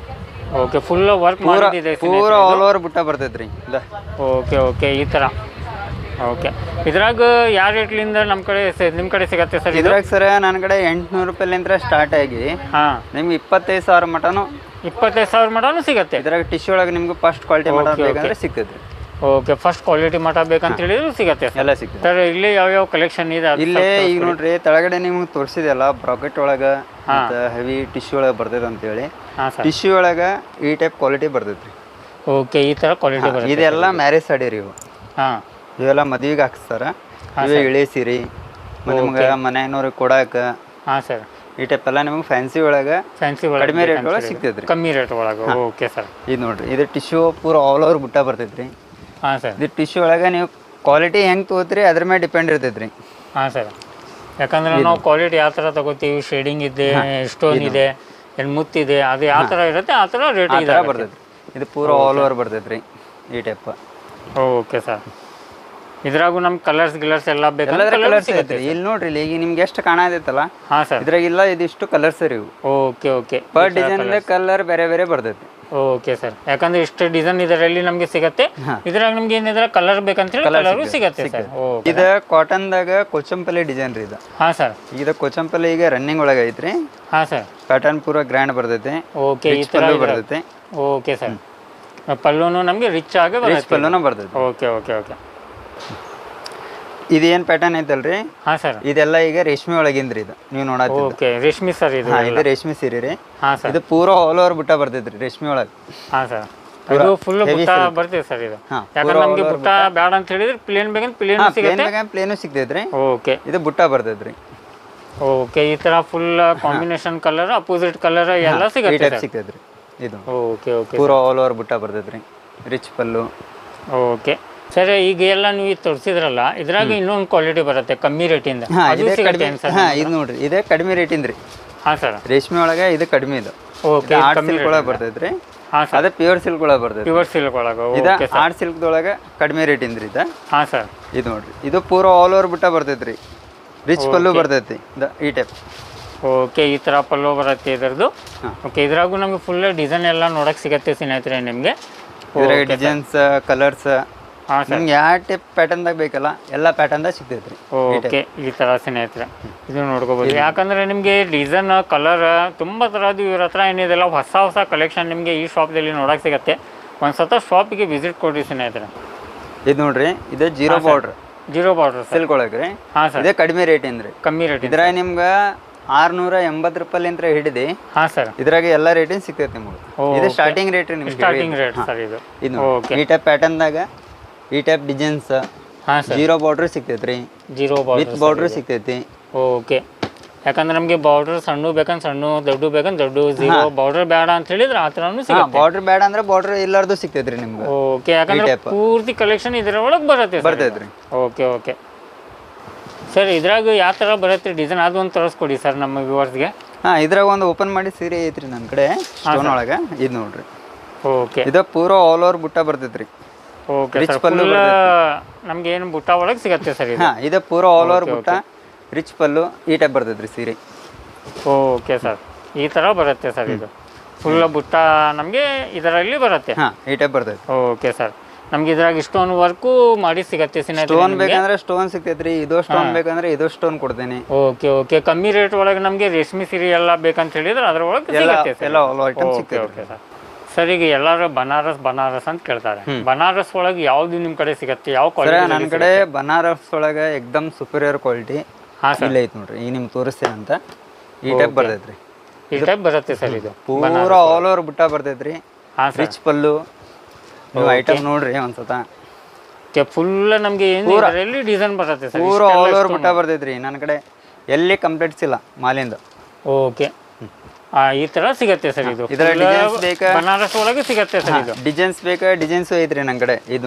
ಓಕೆ, ಫುಲ್ ವರ್ಕ್ ಮಾಡಿದೆ, ಪೂರಾ ಆಲ್ ಓವರ್ ಬುಟ್ಟ ಬರ್ತೈತ್ರಿ. ಓಕೆ ಓಕೆ, ಈ ಥರ. ಓಕೆ, ಇದ್ರಾಗ ಯಾವ ರೇಟ್ಲಿಂದ ನಿಮ್ಮ ಕಡೆ ಸಿಗತ್ತೆ ಸರ್? ಇದ್ರಾಗ ಸರ್ ನನ್ನ ಕಡೆ 800 ರೂಪಾಯಿಲಿಂದ ಸ್ಟಾರ್ಟ್ ಆಗಿ ನಿಮ್ಗೆ 25,000 ಮಟನು 25,000 ಮಟನು ಸಿಗತ್ತೆ. ಇದ್ರಾಗ ಟಿಶ್ಯೂ ಒಳಗೆ ನಿಮ್ಗೆ ಫಸ್ಟ್ ಕ್ವಾಲಿಟಿ ಮಟ ಬೇಕಂದ್ರೆ ಸಿಗ್ತೈತ್ರಿ. ಓಕೆ, ಫಸ್ಟ್ ಕ್ವಾಲಿಟಿ ಮಟ ಬೇಕಂತ ಹೇಳಿದ್ರು ಸಿಗತ್ತೆ ಎಲ್ಲ ಸಿಗ್ತದೆ ಸರ್. ಇಲ್ಲಿ ಯಾವ್ಯಾವ ಕಲೆಕ್ಷನ್ ಇದೆ ಇಲ್ಲೇ ಈಗ ನೋಡ್ರಿ, ತೆಳಗಡೆ ನಿಮ್ಗೆ ತೋರಿಸಿದೆಲ್ಲ ಬ್ರಾಕೆಟ್ ಒಳಗೆ ಹೆವಿ ಟಿಶ್ಯೂ ಒಳಗೆ ಬರ್ತೈತೆ ಅಂತೇಳಿ. ಟಿಶ್ಯೂ ಒಳಗೆ ಈ ಟೈಪ್ ಕ್ವಾಲಿಟಿ ಬರ್ತೈತ್ರಿ. ಓಕೆ, ಈ ಥರ ಕ್ವಾಲಿಟಿ ಬರ್ತೈತೆ. ಇದೆಲ್ಲ ಮ್ಯಾರೇಜ್ ಸಾಡಿ ರೀ ಇವು. ಹಾಂ, ಇವೆಲ್ಲ ಮದುವೆಗೆ ಹಾಕ್ಸ್ತಾರ. ಇವೇ ಇಳೆ ಸೀರೆ ನಿಮ್ಗೆ ಮನೆಯವ್ರಿಗೆ ಕೊಡಾಕ. ಹಾಂ ಸರ್. ಈ ಟೈಪ್ ಎಲ್ಲ ನಿಮ್ಗೆ ಫ್ಯಾನ್ಸಿ ಒಳಗೆ ಕಡಿಮೆ ರೇಟ್ ಒಳಗೆ ಸಿಗ್ತೈತ್ರಿ. ಕಮ್ಮಿ ರೇಟ್ ಒಳಗೆ. Okay sir. ಇದು ನೋಡ್ರಿ, ಇದು ಟಿಶ್ಯೂ ಪೂರ ಆಲ್ ಓವರ್ ಬುಟ್ಟ ಬರ್ತೈತ್ರಿ. ಹಾಂ ಸರ್. ಇದು ಟಿಶ್ಯೂ ಒಳಗೆ ನೀವು ಕ್ವಾಲಿಟಿ ಹೆಂಗೆ ತೊಗೋತೀರಿ ಅದ್ರ ಮೇಲೆ ಡಿಪೆಂಡ್ ಇರ್ತೈತ್ರಿ. ಹಾಂ ಸರ್, ಯಾಕಂದ್ರೆ ನಾವು ಕ್ವಾಲಿಟಿ ಯಾವ ಥರ ತಗೋತೀವಿ, ಶೇಡಿಂಗ್ ಇದೆ, ಸ್ಟೋನ್ ಇದೆ, ಏನು ಮುತ್ತಿದೆ, ಅದು ಯಾವ ಥರ ಇರುತ್ತೆ ಆ ಥರ ರೇಟ್ ಇದೆ ಬರ್ತೈತ್ರಿ. ಇದು ಪೂರ ಆಲ್ ಓವರ್ ಬರ್ತೈತ್ರಿ ಈ ಟೈಪ್. Okay sir. ಇದ್ರಾಗೂ ನಮ್ಗೆ ಕಲರ್ಸ್ ಗಿಲರ್ಸ್ ಎಲ್ಲ ಬೇಕಾದ್ರೆ ಕಲರ್ಸ್ ಐತ್ರಿ. ಇಲ್ಲಿ ನೋಡ್ರಿ, ಈಗ ನಿಮ್ಗೆ ಎಷ್ಟು ಕಾಣತೈತಲ್ಲ. ಹಾಂ ಸರ್. ಇದ್ರಾಗಿಲ್ಲ ಇದಿಷ್ಟು ಕಲರ್ಸ್ ರೀ ಇವು. Okay okay, per design colour ಬೇರೆ ಬೇರೆ ಬರ್ತೈತಿ. ಓಕೆ ಸರ್, ಯಾಕಂದ್ರೆ ಇಷ್ಟು ಡಿಸೈನ್ ಇದರಲ್ಲಿ ನಮಗೆ ಸಿಗತ್ತೆ. ಇದ್ರಾಗ ನಮ್ಗೆ ಏನಿದ್ರೆ ಕಲರ್ ಬೇಕಂತ ಹೇಳಿ ಕಲರು ಸಿಗತ್ತೆ ಸರ್. ಇದು ಕಾಟನ್ದಾಗ ಕೊಚಂಪಲ್ಲಿ ಡಿಸೈನ್ ರೀ ಇದು. ಹಾಂ ಸರ್. ಇದು ಕೊಚಂಪಲ್ಲಿ ಈಗ ರನ್ನಿಂಗ್ ಒಳಗೆ ಐತ್ರಿ. ಹಾಂ ಸರ್. ಪ್ಯಾಟರ್ನ್ ಪೂರ ಗ್ರ್ಯಾಂಡ್ ಬರ್ತೈತಿ. ಓಕೆ, ಈ ಥರ ಬರ್ತೈತಿ. Okay sir. ಪಲ್ಲುನು ನಮಗೆ ರಿಚ್ ಆಗಿ ರಿಚ್ ಪಲ್ಲುನು ಬರ್ತೈತಿ. Okay okay okay. ಇದು ಏನು ಪ್ಯಾಟರ್ನ್ ಐತಲ್ರಿ? ಹಾಂ ಸರ್. ಇದೆಲ್ಲ ಈಗ ರೇಷ್ಮೆ ಒಳಗಿಂದ್ರಿ ಇದು ನೀವು ನೋಡತ್ತೀರಿ. ಓಕೆ, ರೇಷ್ಮೆ ಸರ್ ಇದು. ಇದು ರೇಷ್ಮೆ ಸೀರೆ ರೀ. ಹಾಂ ಸರ್. ಇದು ಪೂರ ಆಲ್ ಓವರ್ ಬುಟ್ಟ ಬರ್ತೈತ್ರಿ ರೇಷ್ಮೆ ಒಳಗೆ. ಹಾಂ ಸರ್. ಇದು ಫುಲ್ ಬುಟ್ಟ ಬರ್ತೈತೆ ಸರ್ ಇದು. ಯಾಕಂದ್ರೆ ನಮಗೆ ಬುಟ್ಟ ಬೇಡ ಅಂತ ಹೇಳಿದ್ರೆ ಪ್ಲೇನ್ ಬೇಕಂದ್ರೆ ಪ್ಲೇನ್ ಸಿಗುತ್ತೆ. ಪ್ಲೇನು ಸಿಗ್ತೈತ್ರಿ. ಓಕೆ, ಇದು ಬುಟ್ಟ ಬರ್ತೈತ್ರಿ. ಓಕೆ, ಈ ತರ full combination colour, opposite colour ಎಲ್ಲ ಸಿಗುತ್ತೆ ಸಿಗ್ತೈತ್ರಿ ಇದು. ಓಕೆ ಓಕೆ, ಪೂರ ಆಲ್ ಓವರ್ ಬುಟ್ಟ ಬರ್ತೈತ್ರಿ. ರಿಚ್ ಪಲ್ಲು. ಓಕೆ ಸರ್, ಈಗ ಎಲ್ಲ ನೀವು ಇದು ತೋರಿಸಿದ್ರಲ್ಲ, ಇದ್ರಾಗ ಇನ್ನೊಂದು ಕ್ವಾಲಿಟಿ ಬರುತ್ತೆ ಕಮ್ಮಿ ರೇಟಿಂದ. ಹಾಂ ಅದು ಇದೇ ಸಿಗುತ್ತೆ ಕಡಿಮೆ. ಏನು ಸರ್? ಹಾಂ ಇದು ನೋಡ್ರಿ, ಇದೇ ಕಡಿಮೆ ರೇಟಿಂದ ರೀ. ಹಾಂ ಸರ್. ರೇಷ್ಮೆ ಒಳಗೆ ಇದು ಕಡಿಮೆ. ಇದು ಓಕೆ, ಆರ್ಟ್ ಸಿಲ್ಕ್ ಒಳಗೆ ಬರ್ತೈತ್ರಿ. ಹಾಂ ಸರ್. ಅದೇ ಪ್ಯೂರ್ ಸಿಲ್ಕ್ ಒಳಗೆ ಬರ್ತೈತಿ. ಪ್ಯೂರ್ ಸಿಲ್ಕ್ ಒಳಗೆ. ಇದ ಓಕೆ ಸರ್. ಆರ್ಟ್ ಸಿಲ್ಕ್ದೊಳಗೆ ಕಡಿಮೆ ರೇಟಿಂದ ರೀ. ಹಾಂ ಸರ್. ಇದು ನೋಡ್ರಿ, ಇದು ಪೂರ ಆಲ್ ಓವರ್ ಬುಟ್ಟ ಬರ್ತೈತ್ರಿ. ರಿಚ್ ಪಲ್ಲು ಬರ್ತೈತಿ ಈ ಟೈಪ್. ಓಕೆ, ಈ ಥರ ಪಲ್ಲು ಬರುತ್ತೆ ಇದ್ರದ್ದು. ಓಕೆ, ಇದ್ರಾಗೂ ನಮಗೆ ಫುಲ್ ಡಿಸೈನ್ ಎಲ್ಲ ನೋಡಕ್ಕೆ ಸಿಗತ್ತೆ ಸ್ನೇಹಿತರೆ ನಿಮಗೆ. ಇದ್ರಾಗ ಡಿಸೈನ್ಸ್, ಕಲರ್ಸ್, ಹಾಂ ಸರ್. ನಿಮ್ಗೆ ಯಾವ ಟೈಪ್ ಪ್ಯಾಟರ್ನ್ದಾಗ ಬೇಕಲ್ಲ ಎಲ್ಲ ಪ್ಯಾಟರ್ನ್ದಾಗ ಸಿಗ್ತೈತ್ರಿ. ಓಕೆ, ಈ ಥರ ಸ್ನೇಹಿತರೆ ಇದು ನೋಡ್ಕೋಬೋದು. ಯಾಕಂದರೆ ನಿಮಗೆ ಡಿಸೈನ್, ಕಲರ್ ತುಂಬ ಥರದ್ದು ಇವ್ರ ಹತ್ರ ಏನಿದೆಲ್ಲ ಹೊಸ ಹೊಸ ಕಲೆಕ್ಷನ್ ನಿಮಗೆ ಈ ಶಾಪ್ದಲ್ಲಿ ನೋಡಕ್ಕೆ ಸಿಗತ್ತೆ. ಒಂದು ಸತ ಶಾಪಿಗೆ ವಿಸಿಟ್ ಕೊಡಿ ಸ್ನೇಹಿತರೆ. ಇದು ನೋಡ್ರಿ, ಇದು zero border. Zero border silk ಒಳಗೆ ರೀ. ಹಾಂ ಸರ್. ಇದೇ ಕಡಿಮೆ ರೇಟಿಂದ ರೀ. ಕಮ್ಮಿ ರೇಟ್ ಇದ್ರಾಗ ನಿಮ್ಗೆ 680 ರೂಪಾಯಿಲಿಂದ ಹಿಡಿದು ಹಾಂ ಸರ್ ಇದ್ರಾಗ ಎಲ್ಲ ರೇಟಿಂದ ಸಿಗ್ತೈತೆ ನಿಮ್ಗೆ. ಇದು ಸ್ಟಾರ್ಟಿಂಗ್ ರೇಟ್ ರೀ ನಿಮ್ಗೆ. ಸ್ಟಾರ್ಟಿಂಗ್ ರೇಟ್ ಸರ್ ಇದು. ಇದು ಈ ಟೈಪ್ ಪ್ಯಾಟರ್ನ್ದಾಗ ಈ ಟೈಪ್ ಡಿಸೈನ್ಸ್. ಹಾಂ ಸರ್. ಜೀರೋ ಬಾರ್ಡ್ರ್ ಸಿಗ್ತೈತ್ರಿ. ಜೀರೋ ವಿತ್ ಬಾರ್ಡ್ರ್ ಸಿಗ್ತೈತಿ. ಓಕೆ, ಯಾಕಂದ್ರೆ ನಮಗೆ ಬಾರ್ಡರ್ ಸಣ್ಣ ಬೇಕಂದ್ರೆ ಸಣ್ಣ, ದೊಡ್ಡ ಬೇಕಂದ್ರೆ ದೊಡ್ಡ. ಜೀರೋ ಬಾರ್ಡರ್ ಬೇಡ ಅಂತ ಹೇಳಿದ್ರೆ ಆ ಥರನೂ ಸಿಗುತ್ತೆ. ಬಾರ್ಡ್ರ್ ಬೇಡ ಅಂದ್ರೆ ಬಾರ್ಡ್ರ್ ಇಲ್ಲಾರ್ದು ಸಿಗ್ತೈತ್ರಿ ನಿಮ್ಗೆ. ಓಕೆ, ಯಾಕಂದ್ರೆ ಪೂರ್ತಿ ಕಲೆಕ್ಷನ್ ಇದರ ಒಳಗೆ ಬರ್ತೈತ್ರಿ. ಓಕೆ ಓಕೆ ಸರ್, ಇದ್ರಾಗ ಯಾವ ಥರ ಬರುತ್ತೆ ಡಿಸೈನ್ ಅದು ಒಂದು ತೋರಿಸ್ಕೊಡಿ ಸರ್ ನಮ್ಮ ವ್ಯೂವರ್ಸ್ಗೆ. ಹಾಂ, ಇದ್ರಾಗ ಒಂದು ಓಪನ್ ಮಾಡಿ ಸೀರೆ ಐತ್ರಿ ನನ್ನ ಕಡೆ ಸ್ಟೋನ್ ಒಳಗೆ. ಇದು ನೋಡ್ರಿ. ಓಕೆ, ಇದು ಪೂರ ಆಲ್ ಓವರ್ ಬುಟ್ಟ ಬರ್ತೈತ್ರಿ. ಓಕೆ ಸರ್, ನಮ್ಗೆ ಏನು ಬುಟ್ಟ ಒಳಗೆ ಸಿಗತ್ತೆ ಸರ್ ಇದು. ಹಾಂ, ಇದು ಪೂರ ಆಲ್ ಓವರ್ ಬುಟ್ಟ, ರಿಚ್ ಪಲ್ಲು, ಈ ಟೈಪ್ ಬರ್ತೈತ್ರಿ ಸೀರೆ. ಓಕೆ ಸರ್, ಈ ಥರ ಬರುತ್ತೆ ಸರ್ ಇದು. ಫುಲ್ ಬುಟ್ಟ ನಮಗೆ ಇದರಲ್ಲಿ ಬರುತ್ತೆ. ಹಾಂ, ಈ ಟೈಪ್ ಬರ್ತೈತಿ. ಓಕೆ ಸರ್, ನಮ್ಗೆ ಇದ್ರಾಗ ಸ್ಟೋನ್ ವರ್ಕು ಮಾಡಿ ಸಿಗತ್ತೆ. ಸ್ಟೋನ್ ಬೇಕಂದ್ರೆ ಸ್ಟೋನ್ ಸಿಗ್ತೈತ್ರಿ. ಇದು ಸ್ಟೋನ್ ಬೇಕಂದ್ರೆ ಇದು ಸ್ಟೋನ್ ಕೊಡ್ತೇನೆ. ಓಕೆ ಓಕೆ, ಕಮ್ಮಿ ರೇಟ್ ಒಳಗೆ ನಮಗೆ ರೇಷ್ಮೆ ಸೀರೆ ಎಲ್ಲ ಬೇಕಂತ ಹೇಳಿದ್ರೆ ಅದ್ರೊಳಗೆ ಸಿಗುತ್ತೆ ಎಲ್ಲ ಆಲ್ ಐಟಮ್ ಓಕೆ ಸಿಗ್ತೈತಿ. Okay sir. ಸರ್, ಈಗ ಎಲ್ಲರೂ ಬನಾರಸ್ ಅಂತ ಕೇಳ್ತಾರೆ. ಬನಾರಸ್ ಒಳಗೆ ಯಾವ್ದು ನಿಮ್ಮ ಕಡೆ ಸಿಗತ್ತೆ? ಯಾವ ಕ್ವಾಲಿಟಿ? ನನ್ನ ಕಡೆ ಬನಾರಸ್ ಒಳಗೆ ಎಕ್ದಮ್ ಸುಪೀರಿಯರ್ ಕ್ವಾಲಿಟಿ ಇಲ್ಲ ಐತಿ ನೋಡ್ರಿ. ಈಗ ನಿಮ್ಗೆ ತೋರಿಸ್ತೇನೆ ಅಂತ. ಈ ಟೈಪ್ ಬರ್ತೈತ್ರಿ. ಈ ಟೈಪ್ ಬರುತ್ತೆ ಸರ್ ಇದು. ಪೂರ ಆಲ್ ಓವರ್ ಬುಟ್ಟ ಬರ್ತೈತ್ರಿ. ರಿಚ್ ಪಲ್ಲು. ನೀವು ಐಟಮ್ ನೋಡ್ರಿ ಒಂದ್ಸತ. ಫುಲ್ ನಮಗೆ ಎಲ್ಲಿ ಡಿಸೈನ್ ಬರುತ್ತೆ ಸರ್? ಪೂರ ಆಲ್ ಓವರ್ ಬುಟ್ಟ ಬರ್ತೈತ್ರಿ ನನ್ನ ಕಡೆ. ಎಲ್ಲಿ ಕಂಪ್ಲೇಂಟ್ಸ್ ಇಲ್ಲ ಮಾಲಿಂದ. ಓಕೆ, ಈ ತರ ಸಿಗತ್ತೆ ಸರ್ ಇದು. ಇದರ ಡಿಸೈನ್ಸ್ ಬೇಕಾ? ಬನಾರಸ್ ಒಳಗೆ ಸಿಗತ್ತೆ ಸರ್ ಇದು. ಡಿಸೈನ್ಸ್ ಬೇಕಾ? ಡಿಸೈನ್ಸ್ ಐತ್ರಿ ನನ್ನ ಕಡೆ. ಇದು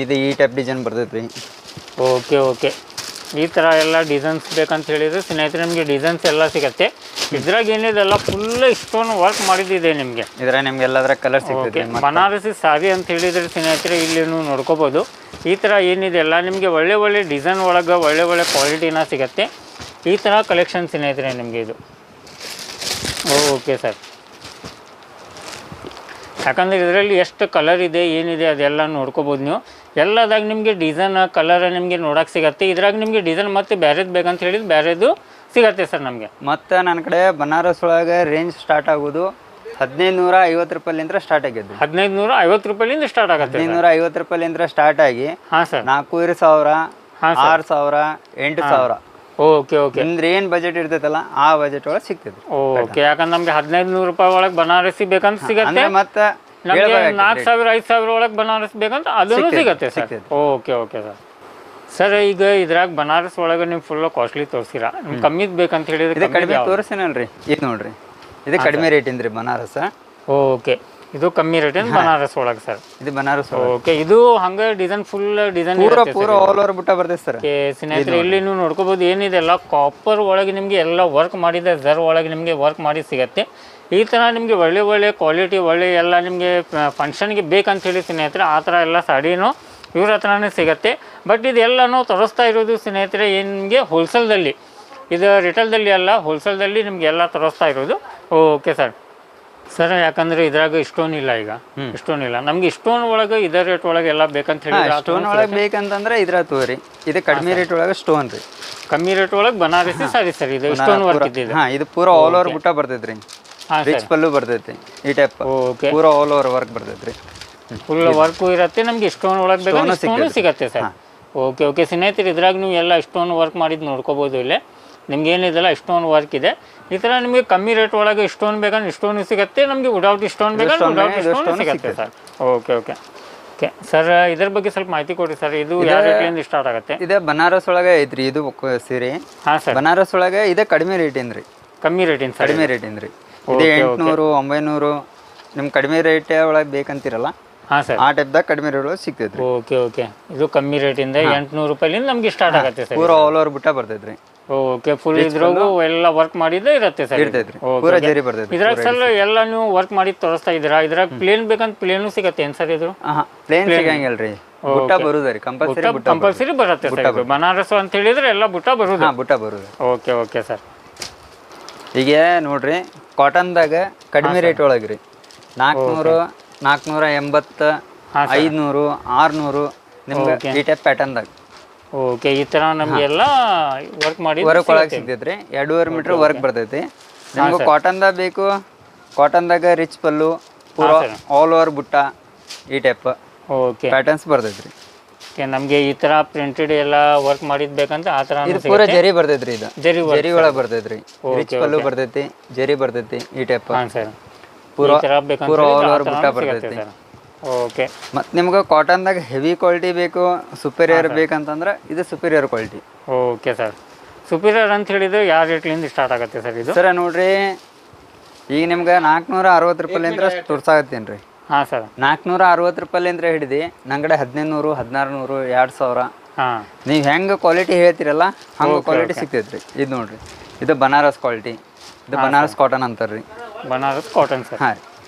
ಇದು ಈ ಟೈಪ್ ಡಿಸೈನ್ ಬರ್ತೈತ್ರಿ. ಓಕೆ ಓಕೆ, ಈ ಥರ ಎಲ್ಲ ಡಿಸೈನ್ಸ್ ಬೇಕಂತ ಹೇಳಿದ್ರೆ ಸ್ನೇಹಿತರೆ ನಿಮಗೆ ಡಿಸೈನ್ಸ್ ಎಲ್ಲ ಸಿಗುತ್ತೆ. ಇದ್ರಾಗ ಏನಿದೆಲ್ಲ ಫುಲ್ ಇಷ್ಟೊಂದು ವರ್ಕ್ ಮಾಡಿದ್ದಿದೆ ನಿಮಗೆ. ಇದ್ರಾಗ ನಿಮ್ಗೆ ಎಲ್ಲದರ ಕಲರ್ ಸಿಗ್ತೈತೆ. ಬನಾರಸಿ ಸಾರಿ ಅಂತ ಹೇಳಿದ್ರೆ ಸ್ನೇಹಿತರೆ ಇಲ್ಲಿ ನೀವು ನೋಡ್ಕೋಬೋದು. ಈ ಥರ ಏನಿದೆ ಎಲ್ಲ ನಿಮಗೆ ಒಳ್ಳೆ ಒಳ್ಳೆ ಡಿಸೈನ್ ಒಳಗೆ ಒಳ್ಳೆ ಒಳ್ಳೆ ಕ್ವಾಲಿಟಿನ ಸಿಗುತ್ತೆ. ಈ ಥರ ಕಲೆಕ್ಷನ್ ಸ್ನೇಹಿತರೆ ನಿಮಗೆ ಇದು. ಓಕೆ ಸರ್, ಯಾಕಂದರೆ ಇದರಲ್ಲಿ ಎಷ್ಟು ಕಲರ್ ಇದೆ ಏನಿದೆ ಅದೆಲ್ಲ ನೋಡ್ಕೋಬೋದು ನೀವು. ಎಲ್ಲದಾಗ ನಿಮಗೆ ಡಿಸೈನ್, ಕಲರ್ ನಿಮಗೆ ನೋಡೋಕೆ ಸಿಗುತ್ತೆ. ಇದ್ರಾಗ ನಿಮಗೆ ಡಿಸೈನ್ ಮತ್ತು ಬೇರೆದು ಬೇಕಂತ ಹೇಳಿದ್ರೆ ಬೇರೆದು ಸಿಗತ್ತೆ ಸರ್ ನಮಗೆ. ಮತ್ತು ನನ್ನ ಕಡೆ ಬನಾರಸ್ ಒಳಗೆ ರೇಂಜ್ ಸ್ಟಾರ್ಟ್ ಆಗೋದು 1550 ರೂಪಾಯಿಲಿಂದ ಸ್ಟಾರ್ಟ್ ಆಗಿದ್ದು. 1550 ರೂಪಾಯಿಲಿಂದ ಸ್ಟಾರ್ಟ್ ಆಗುತ್ತೆ. 1550 ರೂಪಾಯಿಲಿಂದ ಸ್ಟಾರ್ಟ್ ಆಗಿ ಹಾಂ ಸರ್ 4000, 6000, 8000. ಓಕೆ ಓಕೆ, ಅಂದ್ರೆ ಏನು ಬಜೆಟ್ ಇರ್ತೈತಲ್ಲ ಆ ಬಜೆಟ್ ಒಳಗೆ ಸಿಗ್ತೈತಿ. ಓಕೆ, ಯಾಕಂದ್ರೆ ನಮಗೆ 1500 ರೂಪಾಯಿ ಒಳಗೆ ಬನಾರಸಿ ಬೇಕಂತ ಸಿಗತ್ತೆ. ಮತ್ತೆ 4000 5000 ಒಳಗೆ ಬನಾರಸ್ ಬೇಕಂತ ಅದನ್ನು ಸಿಗತ್ತೆ sir. Okay okay sir. Sir, ಈಗ ಇದ್ರಾಗ ಬನಾರಸ್ ಒಳಗೆ ನೀವು ಫುಲ್ ಕಾಸ್ಟ್ಲಿ ತೋರಿಸಿರಾ, ನಿಮ್ಗೆ ಕಮ್ಮಿದು ಬೇಕಂತ ಹೇಳಿದ್ರೆ ಕಡಿಮೆ ತೋರಿಸ್ತೀನಲ್ರಿ. ಇದು ನೋಡ್ರಿ, ಇದು ಕಡಿಮೆ ರೇಟಿಂದ ರೀ ಬನಾರಸ್. ಓಕೆ, ಇದು ಕಮ್ಮಿ ರೇಟಿಂದ ಬನಾರಸ್ ಒಳಗೆ ಸರ್. ಇದು ಬನಾರಸ್. ಓಕೆ, ಇದು ಹಂಗೆ ಡಿಸೈನ್ ಫುಲ್ ಡಿಸೈನ್ ಪೂರ ಆಲ್ ಓವರ್ ಬುಟ್ಟ ಬರ್ತೈತೆ ಸರ್. ಸ್ನೇಹಿತರೆ ಇಲ್ಲಿ ನೀವು ನೋಡ್ಕೋಬಹುದು ಏನಿದೆಲ್ಲ ಕಾಪರ್ ಒಳಗೆ ನಿಮಗೆ ಎಲ್ಲ ವರ್ಕ್ ಮಾಡಿದೆ. ಜರ್ ಒಳಗೆ ನಿಮಗೆ ವರ್ಕ್ ಮಾಡಿ ಸಿಗತ್ತೆ. ಈ ಥರ ನಿಮಗೆ ಒಳ್ಳೆ ಒಳ್ಳೆ ಕ್ವಾಲಿಟಿ, ಒಳ್ಳೆ ಎಲ್ಲ ನಿಮಗೆ ಫಂಕ್ಷನ್ಗೆ ಬೇಕಂತ ಹೇಳಿ ಸ್ನೇಹಿತರೆ ಆ ಥರ ಎಲ್ಲ ಸಾಡಿನೂ ಇವ್ರ ಹತ್ರನೇ ಸಿಗುತ್ತೆ. ಬಟ್ ಇದೆಲ್ಲನೂ ತರಿಸ್ತಾ ಇರೋದು ಸ್ನೇಹಿತರೆ ಏನು ನಿಮಗೆ ಹೋಲ್ಸೇಲ್ದಲ್ಲಿ, ಇದು ರಿಟೇಲ್ದಲ್ಲಿ ಅಲ್ಲ, ಹೋಲ್ಸೇಲ್ದಲ್ಲಿ ನಿಮಗೆ ಎಲ್ಲ ತರಿಸ್ತಾ ಇರೋದು. Okay sir. ಸರ್, ಯಾಕಂದ್ರೆ ಇದ್ರಾಗ ಇಷ್ಟೊಂದು ಇಲ್ಲ, ಈಗ ಇಷ್ಟೊಂದು ಇಲ್ಲ ನಮ್ಗೆ. ಇಷ್ಟೊಂದು ಒಳಗೆ ಇದೇ ರೇಟ್ ಒಳಗೆ ಎಲ್ಲ ಬೇಕಂತ ಹೇಳಿ ಸ್ಟೋನ್ ಒಳಗೆ ಬೇಕಂತಂದ್ರೆ ಇದ್ರ ತೋರಿ. ಇದು ಕಡಿಮೆ ರೇಟ್ ಒಳಗೆ ಸ್ಟೋನ್ ರೀ. ಕಮ್ಮಿ ರೇಟ್ ಒಳಗೆ ಬನಾರಸಿ ಸಾರಿ ಸರ್. ಇದು ಇಷ್ಟೊಂದು ವರ್ಕ್ ಇದೆ. ಹಾಂ, ಇದು ಪೂರ ಆಲ್ ಓವರ್ ಬುಟ್ಟ ಬರ್ತೈತ್ರಿ. ರಿಚ್ ಪಲ್ಲು ಬರ್ತೈತಿ ಈ ಟೈಪ್. ಓಕೆ, ಪೂರ ಆಲ್ ಓವರ್ ವರ್ಕ್ ಬರ್ತೈತ್ರಿ. ಫುಲ್ ವರ್ಕು ಇರುತ್ತೆ. ನಮ್ಗೆ ಇಷ್ಟೊಂದು ಒಳಗೆ ಬೇಕಾದ್ರೆ ಇಷ್ಟೊಂದು ಸಿಗತ್ತೆ ಸರ್. ಓಕೆ ಓಕೆ ಸ್ನೇಹಿತರೆ, ಇದ್ರಾಗ ನೀವು ಎಲ್ಲ ಇಷ್ಟೊಂದು ವರ್ಕ್ ಮಾಡಿದ್ದು ನೋಡ್ಕೋಬೋದು. ಇಲ್ಲೇ ನಿಮ್ಗೆ ಏನಿದೆಲ್ಲ ಇಷ್ಟೊಂದು ವರ್ಕ್ ಇದೆ. ಈ ಥರ ನಿಮಗೆ ಕಮ್ಮಿ ರೇಟ್ ಒಳಗೆ ಇಷ್ಟೊಂದು ಬೇಕಂದ್ರೆ ಇಷ್ಟೊಂದು ಸಿಗುತ್ತೆ. ನಮಗೆ ವಿಡೌಟ್ ಇಷ್ಟೊಂದು ಬೇಕಂದ್ರೆ ವಿಡೌಟ್ ಇಷ್ಟೊಂದು ಸಿಗುತ್ತೆ sir. Okay okay okay sir, ಇದ್ರ ಬಗ್ಗೆ ಸ್ವಲ್ಪ ಮಾಹಿತಿ ಕೊಡಿ ಸರ್. ಇದು ಯಾವ ರೇಟ್ಲಿಂದ ಸ್ಟಾರ್ಟ್ ಆಗುತ್ತೆ? ಇದೆ ಬನಾರಸ್ ಒಳಗೆ ಐತ್ರಿ ಇದು ಸೀರೆ. ಹಾಂ ಸರ್, ಬನಾರಸ್ ಒಳಗೆ ಇದೆ ಕಡಿಮೆ ರೇಟಿಂದ ರೀ. ಕಮ್ಮಿ ರೇಟಿಂದ ಕಡಿಮೆ ರೇಟಿಂದ ರೀ. ಇದು 800, 900 ನಿಮ್ಗೆ ಕಡಿಮೆ ರೇಟ್ ಒಳಗೆ ಬೇಕಂತಿರಲ್ಲ ಹಾಂ ಸರ್. ಆ ಟೈಪ್ದಾಗ ಕಡಿಮೆ ರೇಟ್ ಒಳಗೆ ಸಿಗ್ತೈತ್ರಿ. ಓಕೆ ಓಕೆ, ಇದು ಕಮ್ಮಿ ರೇಟಿಂದ 800 ರೂಪಾಯಿಲಿಂದ ನಮಗೆ ಸ್ಟಾರ್ಟ್ ಆಗುತ್ತೆ ಸರ್. ಪೂರ ಆಲ್ ಓವರ್ ಬುಟ್ಟ ಬರ್ತೈತ್ರಿ. ಓಕೆ, ಫುಲ್ ಇದ್ರಾಗೂ ಎಲ್ಲ ವರ್ಕ್ ಮಾಡಿದ್ದೇ ಇರುತ್ತೆ ಸರ್. ಇರ್ತೈತ್ರಿ, ಪೂರ ಜರಿ ಬರ್ತೈತ್ರಿ. ಇದ್ರಾಗ ಸರ್ ಎಲ್ಲ ನೀವು ವರ್ಕ್ ಮಾಡಿ ತೋರಿಸ್ತಾ ಇದ್ದೀರಾ. ಇದ್ರಾಗ ಪ್ಲೇನ್ ಬೇಕಂತ ಪ್ಲೇನು ಸಿಗತ್ತೆ ಏನು ಸರ್ ಇದು? ಪ್ಲೇನ್ ಸಿಗಂಗಿಲ್ರಿ, ಬುಟ್ಟ ಬರುದ್ರಿ ಕಂಪಲ್ಸರಿ. ಕಂಪಲ್ಸರಿ ಬರುತ್ತೆ ಸರ್. ಇದು ಬನಾರಸ್ ಅಂತ ಹೇಳಿದ್ರೆ ಎಲ್ಲ ಬುಟ್ಟ ಬರುದು. ಬುಟ್ಟ ಬರುದು. Okay okay sir. ಈಗ ನೋಡ್ರಿ, ಕಾಟನ್ದಾಗ ಕಡಿಮೆ ರೇಟ್ ಒಳಗ್ರಿ 400, 480, 500, 600 ನಿಮ್ಗೆ ಈ ಟೈಪ್ ಪ್ಯಾಟರ್ನ್ದಾಗ. ಓಕೆ, ಈ ತರ ನಮಗೆಲ್ಲ ವರ್ಕ್ ಮಾಡಿ ವರ್ಕ್ ಒಳಗೆ ಸಿಗ್ತೈತ್ರಿ. 2.5 ಮೀಟರ್ ವರ್ಕ್ ಬರ್ತೈತಿ ನಿಮ್ಗೆ. ಕಾಟನ್ದಾಗ ಬೇಕು, ಕಾಟನ್ದಾಗ ರಿಚ್ ಪಲ್ಲು, ಪೂರ ಆಲ್ ಓವರ್ ಬುಟ್ಟ ಈ ಟೈಪ್ ಓಕೆ ಪ್ಯಾಟರ್ನ್ಸ್ ಬರ್ತೈತ್ರಿ. ನಮಗೆ ಈ ತರ ಪ್ರಿಂಟೆಡ್ ಎಲ್ಲ ವರ್ಕ್ ಮಾಡಿದ್ ಬೇಕಂತ ಆ ತರ ಇದು ಪೂರ ಜರಿ ಬರ್ತೈತ್ರಿ. ಇದು ಜರಿ ಒಳಗೆ ಬರ್ತೈತ್ರಿ. ರಿಚ್ ಪಲ್ಲು ಬರ್ತೈತಿ, ಜರಿ ಬರ್ತೈತಿ ಈ ಟೈಪ್. ಸರ್, ಪೂರ ಆಲ್ ಓವರ್ ಬುಟ್ಟ ಬರ್ತೈತಿ. ಓಕೆ, ಮತ್ತು ನಿಮ್ಗೆ ಕಾಟನ್ದಾಗ ಹೆವಿ ಕ್ವಾಲಿಟಿ ಬೇಕು, ಸುಪೀರಿಯರ್ ಬೇಕಂತಂದ್ರೆ ಇದು superior quality. Okay sir. Superior ಅಂತ ಹೇಳಿದ್ರೆ ಯಾವ ರೇಟ್ಲಿಂದ ಸ್ಟಾರ್ಟ್ ಆಗುತ್ತೆ ಸರ್ ಇದು? ಸರ್ ನೋಡ್ರಿ, ಈಗ ನಿಮ್ಗೆ 460 ರೂಪಾಯಿಲಿಂದ ತೋರ್ಸಾಗತ್ತೇನು ರೀ. ಹಾಂ ಸರ್. 460 ರೂಪಾಯಿಲಿಂದ ಹಿಡಿದು ನಂಗಡೆ 1500, 1600, 2000. ಹಾಂ, ನೀವು ಹೆಂಗೆ ಕ್ವಾಲಿಟಿ ಹೇಳ್ತೀರಲ್ಲ ಹಂಗೆ ಕ್ವಾಲಿಟಿ ಸಿಗ್ತೈತ್ರಿ. ಇದು ನೋಡ್ರಿ, ಇದು ಬನಾರಸ್ ಕ್ವಾಲಿಟಿ, ಇದು ಬನಾರಸ್ ಕಾಟನ್ ಅಂತಾರ್ರಿ. Banaras cotton sir. ಹಾಂ ರೀ,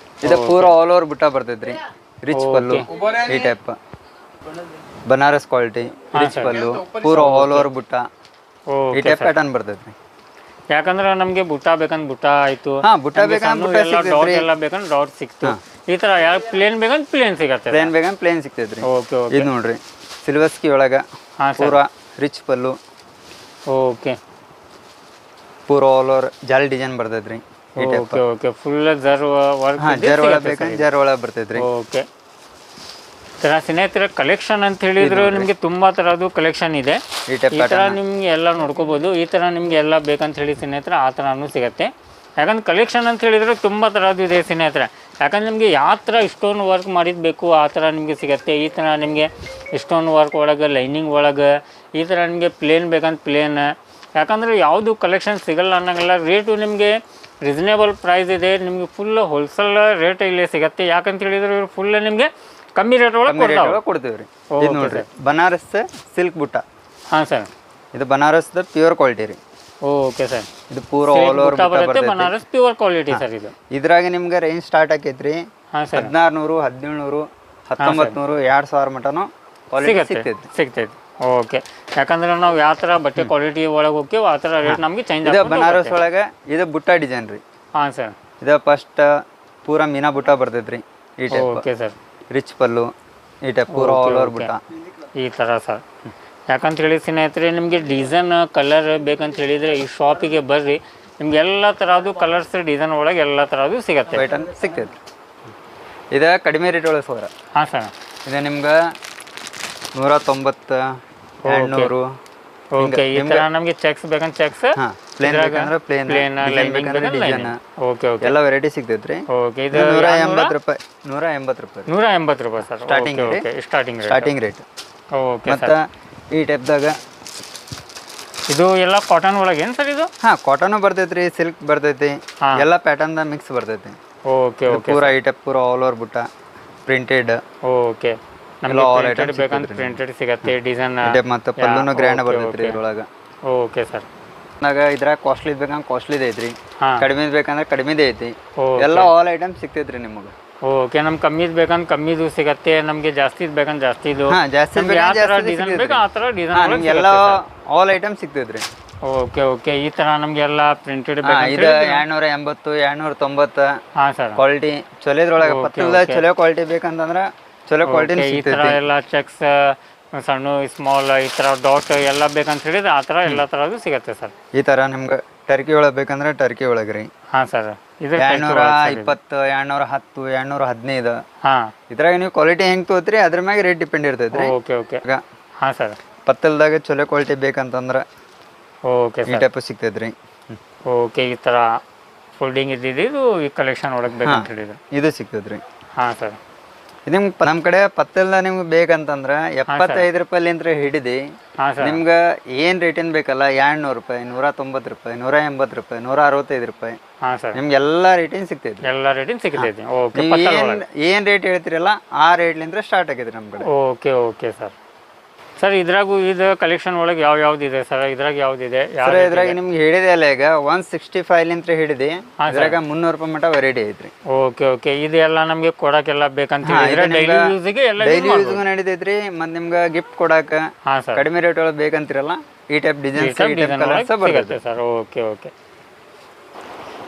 ಇದು ಪೂರ ಆಲ್ ಓವರ್ ಬುಟ್ಟ ಬರ್ತೈತ್ರಿ. ರಿಚ್ ಪಲ್ಲು ಈ ಟೈಪ್ ಬನಾರಸ್ ಕ್ವಾಲಿಟಿ, ರಿಚ್ ಪಲ್ಲು, ಪೂರ ಆಲ್ ಓವರ್ ಬುಟ್ಟ ಈ ಟೈಪ್ ಪ್ಯಾಟರ್ನ್ ಬರ್ತೈತ್ರಿ. ಯಾಕಂದ್ರೆ ನಮಗೆ ಬುಟ್ಟ ಬೇಕಂದ್ರೆ ಬುಟ್ಟ ಆಯ್ತು, ಬುಟ್ಟ ಬೇಕಂದ್ರೆ ಡಾಟ್ ಎಲ್ಲ ಬೇಕಂದ್ರೆ ಡಾಟ್ ಸಿಕ್ತು. ಈ ತರ ಯಾವ ಪ್ಲೇನ್ ಬೇಕಂದ್ರೆ ಪ್ಲೇನ್ ಸಿಗತ್ತೆ. ಪ್ಲೇನ್ ಬೇಕಂದ್ರೆ ಪ್ಲೇನ್ ಸಿಗ್ತೈತ್ರಿ. Okay okay. ಇದು ನೋಡ್ರಿ, ಸಿಲ್ವರ್ಸ್ಕಿ ಒಳಗ ಪೂರ ರಿಚ್ ಪಲ್ಲು. ಓಕೆ, ಪೂರ ಆಲ್ ಓವರ್ ಜಾಲಿ ಡಿಸೈನ್ ಬರ್ತೈತ್ರಿ. ಓಕೆ ಓಕೆ, ಫುಲ್ ಜರ್ ವರ್ಕ್. ಜರ್ ಒಳಗೆ ಬೇಕಂದ್ರೆ ಜರ್ ಒಳಗೆ ಬರ್ತೈತ್ರಿ. ಓಕೆ. ತರ ಸ್ನೇಹಿತರ ಕಲೆಕ್ಷನ್ ಅಂತ ಹೇಳಿದ್ರೆ ನಿಮಗೆ ತುಂಬಾ ತರದ್ದು ಕಲೆಕ್ಷನ್ ಇದೆ. ಈ ತರ ನಿಮ್ಗೆ ಎಲ್ಲ ನೋಡ್ಕೋಬಹುದು. ಈ ತರ ನಿಮ್ಗೆ ಎಲ್ಲ ಬೇಕಂತ ಹೇಳಿ ಸ್ನೇಹಿತರ ಆ ತರನು ಸಿಗತ್ತೆ. ಯಾಕಂದ್ರೆ ಕಲೆಕ್ಷನ್ ಅಂತ ಹೇಳಿದ್ರೆ ತುಂಬಾ ತರದ್ದು ಇದೆ ಸ್ನೇಹಿತರ. ಯಾಕಂದ್ರೆ ನಿಮಗೆ ಯಾವ ಥರ ಇಷ್ಟೊಂದು ವರ್ಕ್ ಮಾಡಿದ್ದು ಬೇಕು ಆ ಥರ ನಿಮಗೆ ಸಿಗುತ್ತೆ. ಈ ಥರ ನಿಮಗೆ ಇಷ್ಟೊಂದು ವರ್ಕ್ ಒಳಗೆ ಲೈನಿಂಗ್ ಒಳಗೆ ಈ ಥರ ನಿಮಗೆ ಪ್ಲೇನ್ ಬೇಕಂತ ಪ್ಲೇನ್. ಯಾಕಂದರೆ ಯಾವುದು ಕಲೆಕ್ಷನ್ ಸಿಗಲ್ಲ ಅನ್ನೋಂಗಿಲ್ಲ. ರೇಟು ನಿಮಗೆ ರೀಸನೇಬಲ್ ಪ್ರೈಸ್ ಇದೆ. ನಿಮಗೆ ಫುಲ್ ಹೋಲ್ಸೇಲ್ ರೇಟ್ ಇಲ್ಲೇ ಸಿಗುತ್ತೆ. ಯಾಕಂತ ಹೇಳಿದ್ರೆ ಇವರು ಫುಲ್ ನಿಮಗೆ ಕಮ್ಮಿ ರೇಟ್ ಒಳಗೆ ಕೊಡ್ತೀವಿ ರೀ. ಇದು ನೋಡ್ರಿ, ಬನಾರಸ್ ಸಿಲ್ಕ್ ಬುಟ್ಟ. ಹಾಂ ಸರ್, ಇದು ಬನಾರಸ್ದ ಪ್ಯೂರ್ ಕ್ವಾಲಿಟಿ ರೀ. Okay sir. ಇದು ಪೂರ ಆಲ್ ಓವರ್ ಬರುತ್ತೆ. Banaras pure quality sir. ಇದು ಇದ್ರಾಗ ನಿಮ್ಗೆ ರೇಂಜ್ ಸ್ಟಾರ್ಟ್ ಆಕೈತ್ರಿ 1600, 1700, 1900, 2000 ಮಟನು ಕ್ವಾಲಿಟಿ ಸಿಗ್ತೈತಿ. ಓಕೆ, ಯಾಕಂದ್ರೆ ನಾವು ಯಾವ ಥರ ಬಟ್ಟೆ ಕ್ವಾಲಿಟಿ ಒಳಗೆ ಹೋಗ್ತೀವಿ ಆ ಥರ ರೇಟ್ ನಮಗೆ ಚೇಂಜ್ ಆಗುತ್ತೆ. ಬನಾರಸ್ ಒಳಗೆ ಇದು ಬುಟ್ಟ ಡಿಸೈನ್ ರೀ. ಹಾಂ ಸರ್. ಇದು ಫಸ್ಟ್ ಪೂರ ಮೀನಾ ಬುಟ್ಟ ಬರ್ತೈತ್ರಿ ಈ ಟೈಪ್. Okay sir. ರಿಚ್ ಪಲ್ಲು ಈ ಟೈಪ್ ಪೂರ ಆಲ್ ಓವರ್ ಬುಟ್ಟ ಈ ಥರ ಸರ್. ಯಾಕಂತ ಹೇಳಿ ಸ್ನೇಹಿತರೆ, ನಿಮಗೆ ಡಿಸೈನ್ ಕಲರ್ ಬೇಕಂತ ಹೇಳಿದರೆ ಈ ಶಾಪಿಗೆ ಬರ್ರಿ. ನಿಮ್ಗೆ ಎಲ್ಲ ಥರದ್ದು ಕಲರ್ಸ್ ಡಿಸೈನ್ ಒಳಗೆ ಎಲ್ಲ ಥರದ್ದು ಸಿಗುತ್ತೆ. ಪ್ಯಾಟರ್ನ್ ಸಿಗ್ತೈತೆ. ಇದು ಕಡಿಮೆ ರೇಟ್ ಒಳಗೆ ಸರ್. ಹಾಂ ಸರ್. ಇದು ನಿಮ್ಗೆ 190, 200. ಓಕೆ, ಈ ಥರ ನಮಗೆ ಚೆಕ್ಸ್ ಬೇಕಂತ ಚೆಕ್ಸ್, ಪ್ಲೇನ್ ಬೇಕಂದ್ರೆ ಪ್ಲೇನ್, ಲೈನಿಂಗ್ ಬೇಕಂದ್ರೆ ಡಿಸೈನ್. ಓಕೆ ಓಕೆ, ಎಲ್ಲ ವೆರೈಟಿ ಸಿಗ್ತೈತ್ರಿ. ಓಕೆ, ಇದು 180 ರೂಪಾಯಿ. 180 ರೂಪಾಯಿ. 180 ರೂಪಾಯಿ ಸರ್. Starting rate. ಓಕೆ, ಮತ್ತು ಈ ಟೈಪ್ದಾಗ ಇದು ಎಲ್ಲ ಕಾಟನ್ ಒಳಗೆ ಏನು ಸರ್ ಇದು? ಹಾಂ, ಕಾಟನು ಬರ್ತೈತ್ರಿ, ಸಿಲ್ಕ್ ಬರ್ತೈತಿ, ಎಲ್ಲ ಪ್ಯಾಟರ್ನ್ದಾಗ ಮಿಕ್ಸ್ ಬರ್ತೈತಿ. ಓಕೆ ಓಕೆ, ಪೂರ ಈ ಟೈಪ್ ಪೂರ ಆಲ್ ಓವರ್ ಬುಟ್ಟ ಪ್ರಿಂಟೆಡ್. ಓಕೆ, ನಮಗೆ ಪ್ರಿಂಟೆಡ್ ಬೇಕಂದ್ರೆ ಪ್ರಿಂಟೆಡ್ ಸಿಗತ್ತೆ ಡಿಸೈನ್. ಮತ್ತು ಪಲ್ಲುನು ಗ್ರ್ಯಾಂಡ್ ಬರ್ತೈತ್ರಿ ಇದ್ರೊಳಗೆ. Okay sir. ಇದ್ರಾಗ ಕಾಸ್ಟ್ಲಿ ಬೇಕಂದ್ರೆ ಕಾಸ್ಟ್ಲಿದು ಐತ್ರಿ, ಕಡಿಮೆ ಬೇಕಂದ್ರೆ ಕಡಿಮೆದೇ ಐತಿ. ಎಲ್ಲ ಆಲ್ ಐಟಮ್ ಸಿಗ್ತೈತ್ರಿ ನಿಮಗೆ. ಓಕೆ, ನಮ್ಗೆ ಕಮ್ಮಿದು ಬೇಕಂದ್ರೆ ಕಮ್ಮಿದು ಸಿಗತ್ತೆ, ನಮಗೆ ಜಾಸ್ತಿದು ಬೇಕಂದ್ರೆ ಜಾಸ್ತಿದು. ಜಾಸ್ತಿ ಯಾವ ಥರ ಡಿಸೈನ್ ಬೇಕು ಆ ಥರ ಡಿಸೈನ್ ಎಲ್ಲ ಆಲ್ ಐಟಮ್ ಸಿಗ್ತೈತ್ರಿ. ಓಕೆ ಓಕೆ, ಈ ಥರ ನಮಗೆಲ್ಲ ಪ್ರಿಂಟೆಡ್ ಇದು 280, 290. ಹಾಂ ಸರ್. ಕ್ವಾಲಿಟಿ ಚೊಲೋದ್ರೊಳಗೆ ಪತ್ತದ ಚಲೋ ಕ್ವಾಲಿಟಿ ಬೇಕಂತಂದ್ರೆ ಚಲೋ ಕ್ವಾಲಿಟಿ ಈ ಥರ ಎಲ್ಲ ಚೆಕ್ಸ್ ಸಣ್ಣ ಸ್ಮಾಲ್ ಈ ಥರ ಡಾಟ್ ಎಲ್ಲ ಬೇಕಂತ ಹೇಳಿದ್ರೆ ಆ ಥರ ಎಲ್ಲ ಥರದ್ದು ಸಿಗತ್ತೆ ಸರ್. ಈ ಥರ ನಿಮ್ಗೆ ಟರ್ಕಿ ಒಳಗೆ ಬೇಕಂದ್ರೆ ಟರ್ಕಿ ಒಳಗೆ ರೀ. ಹಾಂ ಸರ್. ಇದು 220, 210, 215. ಹಾಂ, ಇದ್ರಾಗ ನೀವು ಕ್ವಾಲಿಟಿ ಹೆಂಗೆ ತಗೋತ್ರಿ ಅದ್ರ ಮ್ಯಾಗ ರೇಟ್ ಡಿಪೆಂಡ್ ಇರ್ತೈತ್ರಿ. Okay okay. ಹಾಂ ಸರ್. ಪತ್ತಲ್ದಾಗ ಚಲೋ ಕ್ವಾಲಿಟಿ ಬೇಕಂತಂದ್ರೆ ಓಕೆ ಈ ಟೈಪ್ ಸಿಗ್ತೈತ್ರಿ. ಓಕೆ, ಈ ಥರ ಫೋಲ್ಡಿಂಗ್ ಇದ್ದಿದ್ದು ಈ ಕಲೆಕ್ಷನ್ ಒಳಗೆ ಬೇಕಂತ ಹೇಳಿದ್ರು ಇದು ಸಿಗ್ತೈತ್ರಿ. ಹಾಂ ಸರ್. ನಿಮ್ಗೆ ನಮ್ಮ ಕಡೆ ಪತ್ತಲ್ದ ನಿಮ್ಗೆ ಬೇಕಂತಂದ್ರೆ 75 ರೂಪಾಯಿಲಿಂದ ಹಿಡಿದು ನಿಮ್ಗೆ ಏನು ರೇಟಿನ ಬೇಕಲ್ಲ 200 ರೂಪಾಯಿ, 190 ರೂಪಾಯಿ, 180 ರೂಪಾಯಿ, 165 ರೂಪಾಯಿ ಹಾಂ ಸರ್, ನಿಮ್ಗೆ ಎಲ್ಲ ರೇಟಿನ ಸಿಗ್ತೈತಿ. ಎಲ್ಲ ರೇಟಿನ ಸಿಗ್ತೈತಿ. ಓಕೆ, ನೀವು ಏನು ರೇಟ್ ಹೇಳ್ತೀರಲ್ಲ ಆ ರೇಟ್ಲಿಂದ ಸ್ಟಾರ್ಟ್ ಆಗೈತೆ ನಮ್ಮ ಕಡೆ. Okay okay sir. ಸರ್ ಇದ್ರಾಗೂ ಇದು ಕಲೆಕ್ಷನ್ ಒಳಗೆ ಯಾವ್ದು ಇದೆ ಸರ್? ಇದ್ರಾಗ ಯಾವ್ದಿದೆ? ಸರ್ ಇದ್ರಾಗ ನಿಮ್ಗೆ ಹೇಳಿದೆ ಅಲ್ಲ, ಈಗ 165 ಹಿಡಿದು ಇದ್ರಾಗ 300 ರೂಪಾಯಿ ಮಟ್ಟ ವೆರೈಟಿ ಐತ್ರಿ. ಓಕೆ ಓಕೆ, ಇದೆಲ್ಲ ನಮಗೆ ಕೊಡಕ್ಕೆಲ್ಲ ಬೇಕಂತ ಹೇಳಿದ್ರೆ ಡೈಲಿ ಯೂಸ್ಗೆ ಎಲ್ಲ ಡೈಲಿ ಯೂಸ್ಗೂ ನಡೀತೈತ್ರಿ. ಮತ್ತೆ ನಿಮ್ಗೆ ಗಿಫ್ಟ್ ಕೊಡಾಕ ಹಾಂ ಸರ್, ಕಡಿಮೆ ರೇಟ್ ಒಳಗೆ ಬೇಕಂತಿರಲ್ಲ ಈ ಟೈಪ್ ಡಿಸೈನ್ಸ್ ಸಿಗುತ್ತೆ ಸರ್. ಓಕೆ ಓಕೆ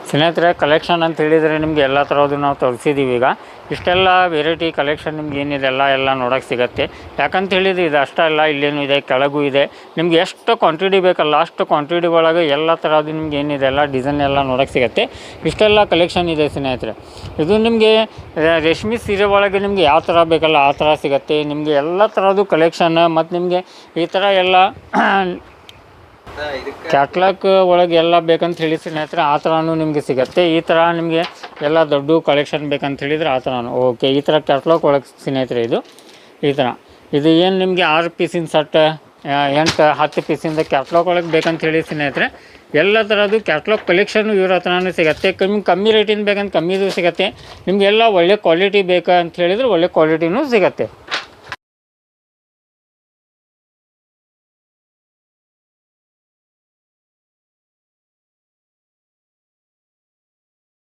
ಸ್ನೇಹಿತರೆ, ಕಲೆಕ್ಷನ್ ಅಂತ ಹೇಳಿದರೆ ನಿಮಗೆ ಎಲ್ಲ ಥರದ್ದು ನಾವು ತೋರಿಸಿದ್ದೀವಿ. ಈಗ ಇಷ್ಟೆಲ್ಲ ವೆರೈಟಿ ಕಲೆಕ್ಷನ್ ನಿಮ್ಗೆ ಏನಿದೆ ಎಲ್ಲ ನೋಡೋಕ್ಕೆ ಸಿಗುತ್ತೆ. ಯಾಕಂತ ಹೇಳಿದ್ರೆ ಇದು ಅಷ್ಟೇ ಅಲ್ಲ, ಇಲ್ಲೇನು ಇದೆ, ಕೆಳಗೂ ಇದೆ. ನಿಮ್ಗೆ ಎಷ್ಟು ಕ್ವಾಂಟಿಟಿ ಬೇಕಲ್ಲ ಅಷ್ಟು ಕ್ವಾಂಟಿಟಿ ಒಳಗೆ ಎಲ್ಲ ಥರದ್ದು ನಿಮ್ಗೆ ಏನಿದೆ ಡಿಸೈನ್ ಎಲ್ಲ ನೋಡೋಕ್ಕೆ ಸಿಗುತ್ತೆ. ಇಷ್ಟೆಲ್ಲ ಕಲೆಕ್ಷನ್ ಇದೆ ಸ್ನೇಹಿತರೆ. ಇದು ನಿಮಗೆ ರೇಷ್ಮೆ ಸೀರೆ ಒಳಗೆ ನಿಮಗೆ ಯಾವ ಥರ ಬೇಕಲ್ಲ ಆ ಥರ ಸಿಗುತ್ತೆ. ನಿಮಗೆ ಎಲ್ಲ ಥರದ್ದು ಕಲೆಕ್ಷನ್ ಮತ್ತು ನಿಮಗೆ ಈ ಥರ ಎಲ್ಲ ಕ್ಯಾಟ್ಲಾಗ್ ಒಳಗೆ ಎಲ್ಲ ಬೇಕಂತ ಹೇಳಿ ಸ್ನೇಹಿತರೆ ಆ ಥರನೂ ನಿಮಗೆ ಸಿಗುತ್ತೆ. ಈ ಥರ ನಿಮಗೆ ಎಲ್ಲ ದೊಡ್ಡ ಕಲೆಕ್ಷನ್ ಬೇಕಂತ ಹೇಳಿದರೆ ಆ ಥರನೂ. ಓಕೆ, ಈ ಥರ ಕ್ಯಾಟ್ಲಾಗ್ ಒಳಗೆ ಸ್ನೇಹಿತರೆ ಈ ಥರ ಇದು ಏನು ನಿಮಗೆ 6 ಪೀಸಿನ ಸೆಟ್ 8-10 ಪೀಸಿಂದ ಕ್ಯಾಟ್ಲಾಗ್ ಒಳಗೆ ಬೇಕಂತ ಹೇಳಿ ಸ್ನೇಹಿತರೆ ಎಲ್ಲ ಥರದ್ದು ಕ್ಯಾಟ್ಲಾಗ್ ಕಲೆಕ್ಷನ್ನು ಇವ್ರ ಹತ್ರನೂ ಸಿಗುತ್ತೆ. ಕಮ್ಮಿ ರೇಟಿಂದ ಬೇಕಂತ ಕಮ್ಮಿದು ಸಿಗುತ್ತೆ. ನಿಮಗೆಲ್ಲ ಒಳ್ಳೆ ಕ್ವಾಲಿಟಿ ಬೇಕಂತ ಹೇಳಿದರೆ ಒಳ್ಳೆ ಕ್ವಾಲಿಟಿನೂ ಸಿಗುತ್ತೆ.